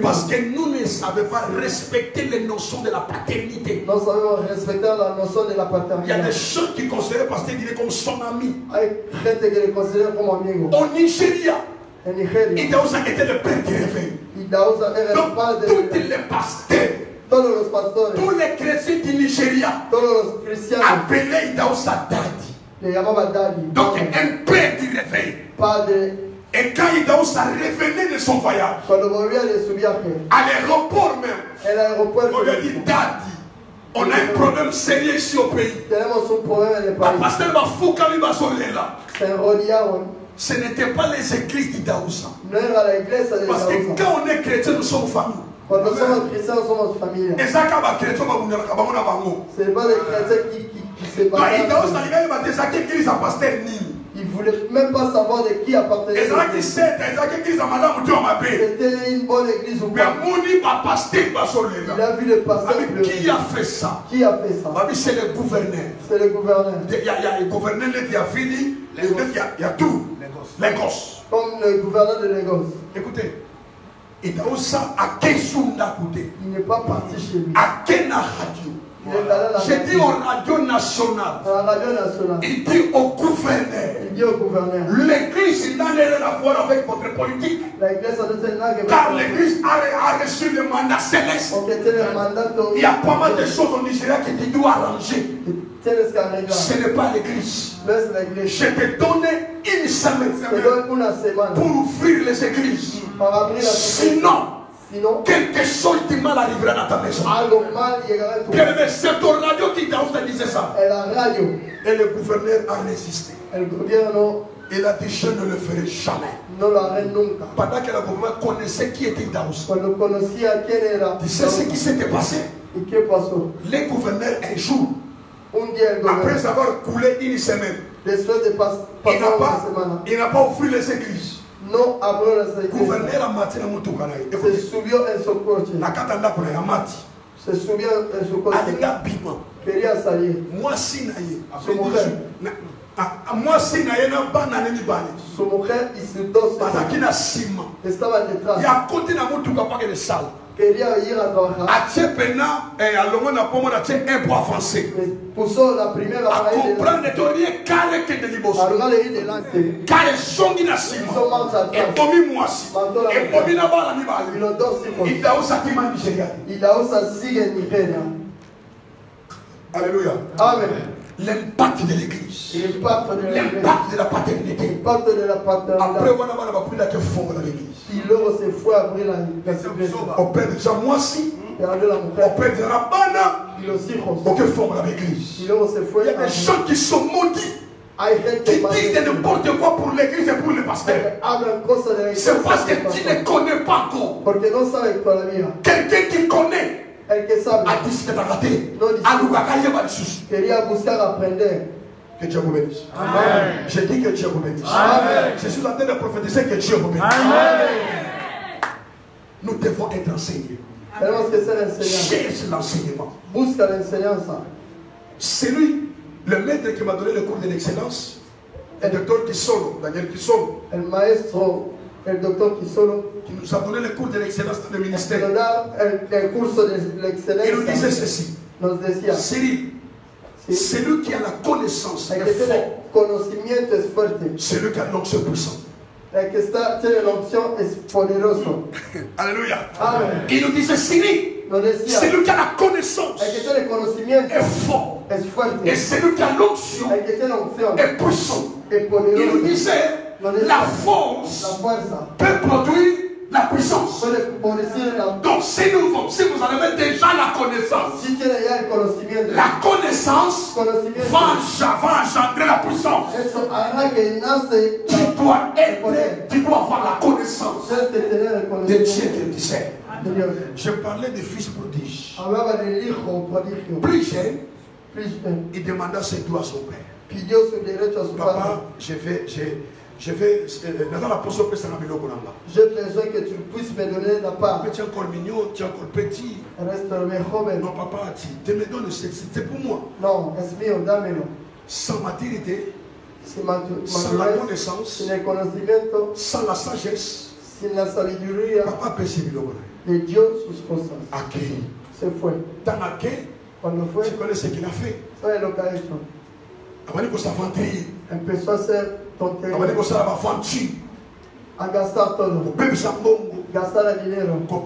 B: Parce que nous ne savons pas respecter les notions de la paternité.
A: No sabemos respetar la noción de la paternidad.
B: Il y a des gens qui considèrent Pasteur Guinée comme son ami.
A: Hay gente que le considera como amigo.
B: Au Nigeria,
A: en Nigeria,
B: Idaouza était le père du réveil. Donc, tous les pasteurs, tous les chrétiens du Nigeria appelaient Idaouza Daddy. Donc, un père du réveil. Et quand Idaouza revenait de son voyage, à l'aéroport même, on lui a dit Daddy, on a un problème sérieux ici au pays. Pasteur Bafouka là. Ce n'était pas les églises d'Idaouza. Parce que quand on est chrétien, nous sommes famille.
A: Cuando somos cristianos, somos familia.
B: Et ça, quand on est chrétien,
A: ce n'est pas des chrétiens qui se battent. Ils ne voulaient même pas savoir de qui appartenait. C'était une bonne église ou pas. Il a vu le pasteur.
B: Qui a fait ça?
A: Qui a fait ça?
B: C'est le gouverneur.
A: C'est le gouverneur.
B: Il y a le gouverneur qui a fini. Il y a tout. Lagos.
A: Comme le gouverneur de Lagos.
B: Écoutez. Idaouza à Kesunda côté.
A: Il n'est pas parti chez lui.
B: À Kena Radio. J'ai dit aux radios nationales.
A: À la radio nationale.
B: Il dit au gouverneur.
A: Il dit au gouverneur.
B: L'église n'a rien à voir avec votre politique. Car l'église a reçu le mandat céleste. Il y a pas mal de choses au Nigeria que tu dois arranger. Ce n'est pas l'église. Je te donne une semaine pour ouvrir les églises. Sinon, quelque chose de mal arrivera dans ta maison. C'est ton radio qui t'a dit ça. Et le gouverneur a résisté. Il a dit je ne le ferai jamais. Pendant que le gouvernement connaissait qui était Idaouza. Tu sais ce qui s'était passé? Les gouverneurs un jour, après avoir coulé une semaine, il n'a pas ouvert les églises.
A: Non abrió las iglesias.
B: Gouverneur amati na mutuka na ye.
A: Se subió en su coche.
B: Nakata ndako na amati.
A: Se subió en su coche.
B: Alinga bima.
A: Quería salir.
B: Mwasi na ye.
A: Su mujer.
B: Mwasi na ye na bana neni bani.
A: Su mujer y sus dos hijos.
B: Bazaki na sima.
A: Estaban detrás.
B: Ya kote na mutuka pa de sala.
A: Quería ir a trabajar.
B: Atie pena alongo na pomo na tie un bois avancé.
A: Puso la primera
B: a comprendre de rien carré que de liboso. Carré songi na sima. Et pomi mwasi. Et pomi na bala ni bali.
A: Los dos hijos.
B: Idaouza tima Nigeria.
A: Idaouza sigue en Nigeria.
B: Alléluia.
A: Amen.
B: L'impact de l'église. L'impact de la paternité. Après, on a pris la fond dans l'église. On perd déjà moi si. On perd déjà la bana. On peut fond dans l'église. Il y a des gens qui sont maudits. Qui disent de n'importe quoi pour l'église et pour le pasteur. C'est parce que tu ne connais pas encore. Quelqu'un qui connaît.
A: El que sabe.
B: A dit que tu as raté.
A: Quería buscar aprender.
B: Que Dieu vous bénisse.
A: Amen.
B: Je dis que Dieu vous bénisse.
A: Amen.
B: Je suis en train de prophétiser que Dieu vous bénisse.
A: Amen.
B: Nous devons être enseignés.
A: Tenemos que ser enseñados.
B: Cherche l'enseignement.
A: Busca la enseñanza.
B: C'est lui, le maître qui m'a donné le cours de l'excellence, le docteur Kisolo, Daniel Kisolo.
A: El maestro. El doctor Kisolo,
B: qui nous a donné le cours de l'excellence dans le ministère.
A: El curso de l'excelencia.
B: Il nous disait ceci.
A: Nos decía.
B: Celui qui a la connaissance
A: el que tiene conocimiento es fuerte.
B: Celui qui a l'onction puissante.
A: El que tiene la opción es poderoso.
B: Alléluia.
A: Amen.
B: Il nous disait celui qui a la connaissance
A: el que tiene conocimiento
B: est fort.
A: Es fuerte.
B: Et celui qui a l'onction
A: el que tiene opción
B: est puissant.
A: Es poderoso.
B: Il nous disait
C: la force peut produire la puissance. Donc si vous avez déjà la connaissance, la connaissance va engendrer la puissance. Tu dois avoir la connaissance de Dieu que tu sais. Je parlais des fils prodiges. Plus jeune, il demanda ses doigts à son père. Papa, j'ai besoin que tu puisses me donner la part.
A: Mais tu es encore mignon, tu es encore petit. Non, papa, tu me donnes, c'est pour moi.
C: Non, es mío, dámelo.
A: Sans maturité,
C: sans
A: la connaissance,
C: sin el conocimiento,
A: sans la sagesse,
C: sin la sabiduría,
A: papa peut se
C: le dio sus cosas.
A: Accueilli.
C: Se fue.
A: Dans l'accueil, tu connais ce qu'il a fait.
C: ¿Sabes lo que ha hecho? Empezó a hacer tonterías, a gastar todo, gastar el dinero, todo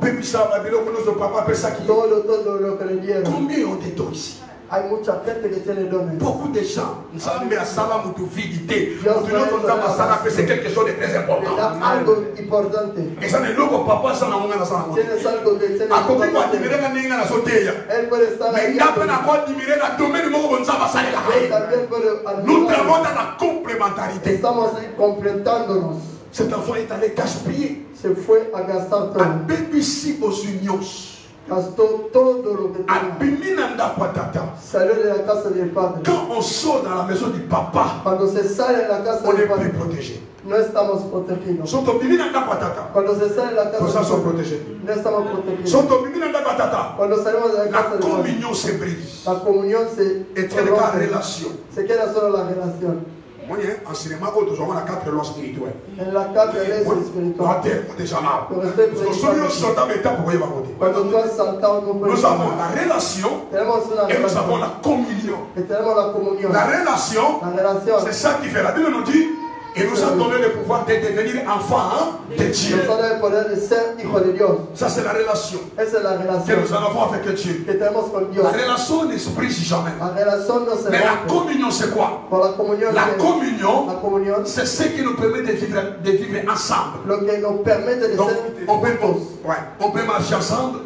C: lo que le dieron.
A: Combien ont des dons ici?
C: Hay mucha gente que tiene dones.
A: Beaucoup de gens, c'est quelque chose de très important.
C: Algo importante.
A: Tienes
C: algo que tiene él puede estar ahí.
A: Nous travaillons dans la complémentarité.
C: Estamos completándonos.
A: Cet enfant est allé gaspiller.
C: Se fue a gastar todo. Gastó todo lo que tenía. Salió de la casa del padre.
A: Quand on sort dans la maison du papa,
C: cuando se sale de la casa
A: on
C: del
A: est
C: padre,
A: plus protégé.
C: No estamos protegidos. Cuando se sale de la casa del padre, no estamos protegidos. Cuando salimos de la casa del padre,
A: communion se brise.
C: La comunión se
A: relation.
C: Se queda solo la relación.
A: Enseignement autre, nous avons la 4 lois spirituelles.
C: En la 4 leyes espirituales.
A: Nous avons la relation et nous avons la communion. La relation, c'est ça qui fait. La Bible nous dit, il nous a donné le pouvoir de devenir enfants de Dieu. Ça c'est la relation que nous avons avec Dieu. La relation ne se brise jamais. Mais la communion c'est quoi? La communion c'est ce qui nous permet de vivre ensemble. Donc, on peut marcher ensemble,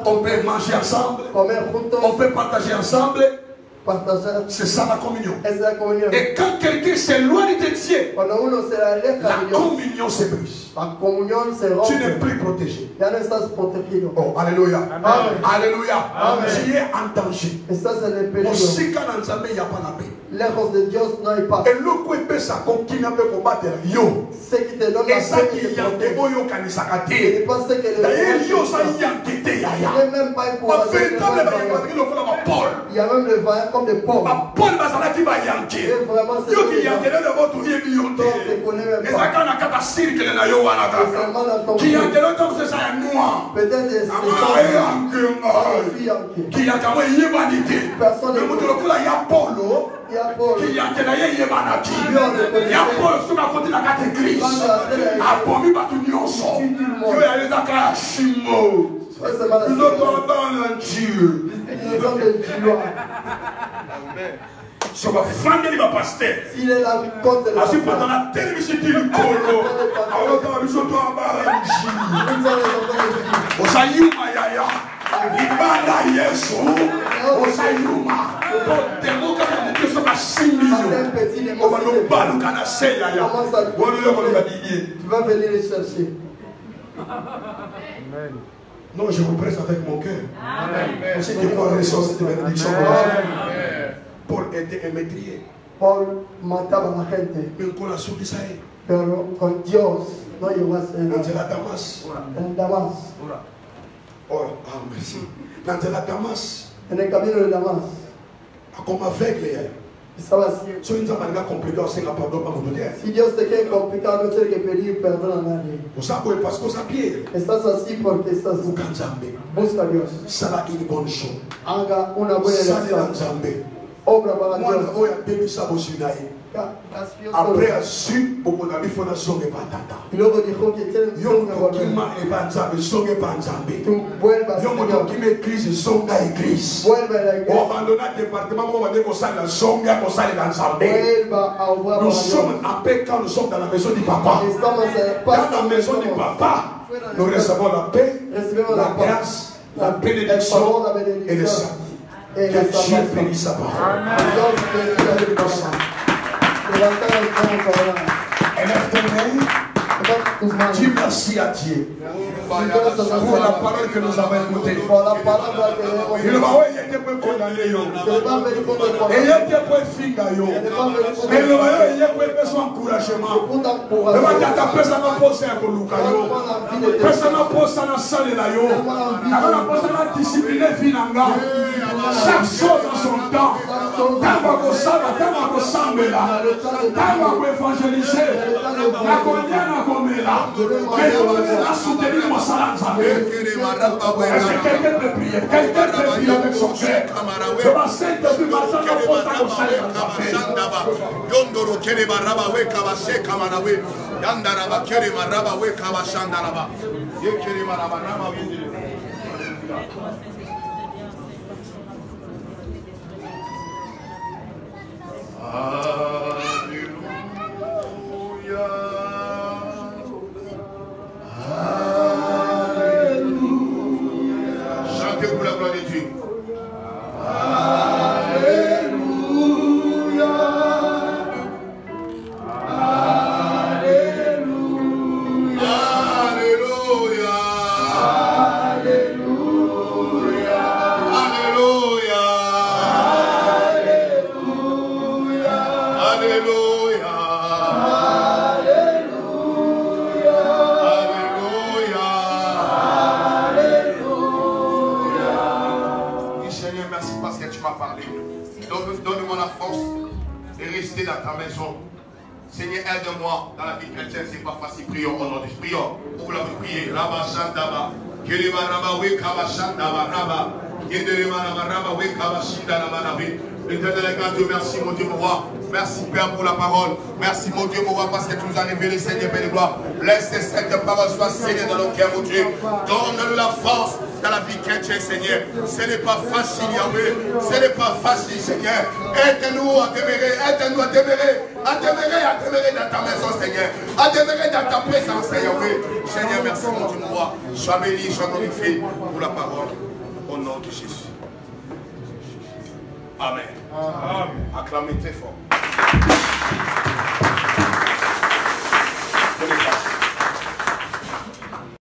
A: on peut manger ensemble, on peut partager ensemble. C'est ça la communion. Et quand quelqu'un s'éloigne de Dieu, la communion se brise. Tu n'es plus protégé. Oh, alléluia. Alléluia. Tu es en danger. Aussi quand dans Zambé il n'y a pas la paix.
C: Lejos de Dios no hay paz.
A: Et le coup est ça continue à combattre yo.
C: Ce qui te donne la
A: paix. Et ça qui y a des boyaux kanisakate. D'ailleurs yo ça y a quitté ya ya.
C: Même pas pour
A: la véritable baïa le vola Paul.
C: Il y a même le vaillant comme de Paul.
A: Paul basala qui va yanké. Yo qui yanké le votre yébi yonté. Et ça quand on a kata cirque na yo wana ta. Qui yanké le temps c'est ça noir.
C: Peut-être
A: qui yanké moi yébanité.
C: Personne
A: ne montre que là il y a Paul. Qui y a banaki. Il y a Paul sur la faute de la catégorie. A pomi batu nyonso. Yo ya les akala shimo. Nous entendons dans Dieu. So va fande liba pasteur.
C: Il est là contre la.
A: Asi pendant la télévision du colo. Alors dans le soto abaranji. Osayuma yaya. Ibanda Yesu. Osayuma. Demoka na mteso ka simio. On va nous balu kana seya ya.
C: Tu vas venir les chercher.
A: Amen. Non, je vous presse avec mon cœur. Amen. C'est que Paul reçoit cette bénédiction. Paul était un métrier.
C: Paul mataba la gente. Pero con Dios no llegó a ser. En Damas.
A: Oh, merci. Dans la Damas.
C: En el camino de Damas.
A: Comme aveugle.
C: Estaba así. Si Dios te quiere complicado, no tienes que pedir perdón a nadie. Estás así porque estás busca a Dios. Haga una buena elección. Obra para Dios. Après a su pour mon ami faut na songe patata. Yo kima e banza be songe banzambe. Yo mo ki m'église songa église. On abandonne le département on va dire qu'on ça la songa qu'on ça dans Zambé. Nous sommes en paix quand nous sommes dans la maison du papa. Dans la maison du papa, nous recevons la paix, la grâce, la bénédiction et le salut. Que Dieu bénisse sa parole. Dis merci à Dieu pour la parole que nous avons écoutée. Il va y avoir condamné. Et il y a des points finga. Mais il va y avoir besoin d'encouragement. Il va y avoir besoin de poser un coluca. Personne n'a posé dans la salle. Il va y avoir besoin de discipliner finanga. Chaque chose en son temps. Tant qu'on s'en va, tant qu'on s'en va là. Tant qu'on évangéliser. La combien comme là. Mais on va soutenir mon salaire. Est-ce que quelqu'un peut prier? Quelqu'un peut prier avec son cœur? Je vais sentir depuis maintenant qu'on pose dans mon salaire. Yondoro kere maraba we kabashe kamanawe. Yandaraba kere maraba we kabashandaraba. Ye kere maraba raba we. Chantez pour la gloire de Dieu. Dans ta maison. Seigneur, aide-moi dans la vie chrétienne, c'est pas facile. Prions au nom de Dieu. Prions. Pour la prier. Rabba Shandaba. Kerima Rabba Wekaba Shandaba Rabba. Yedelema Rabba Wekaba Shindaba Nabi. Éternel Dieu, merci mon Dieu, mon roi. Merci Père pour la parole. Merci mon Dieu, mon roi, parce que tu nous as révélé, Seigneur, Père de gloire. Laisse cette parole soit scellée dans nos cœurs, mon Dieu. Donne-nous la force dans la vie chrétienne, Seigneur. Ce n'est pas facile, Yahweh. Ce n'est pas facile, Seigneur. Aide-nous à demeurer, aide-nous à demeurer, à demeurer dans ta maison, Seigneur. À demeurer dans ta présence, Seigneur. Seigneur, merci mon Dieu, mon roi. Sois béni, sois glorifié pour la parole. Au nom de Jésus. Amen. Amen. Acclamez très fort.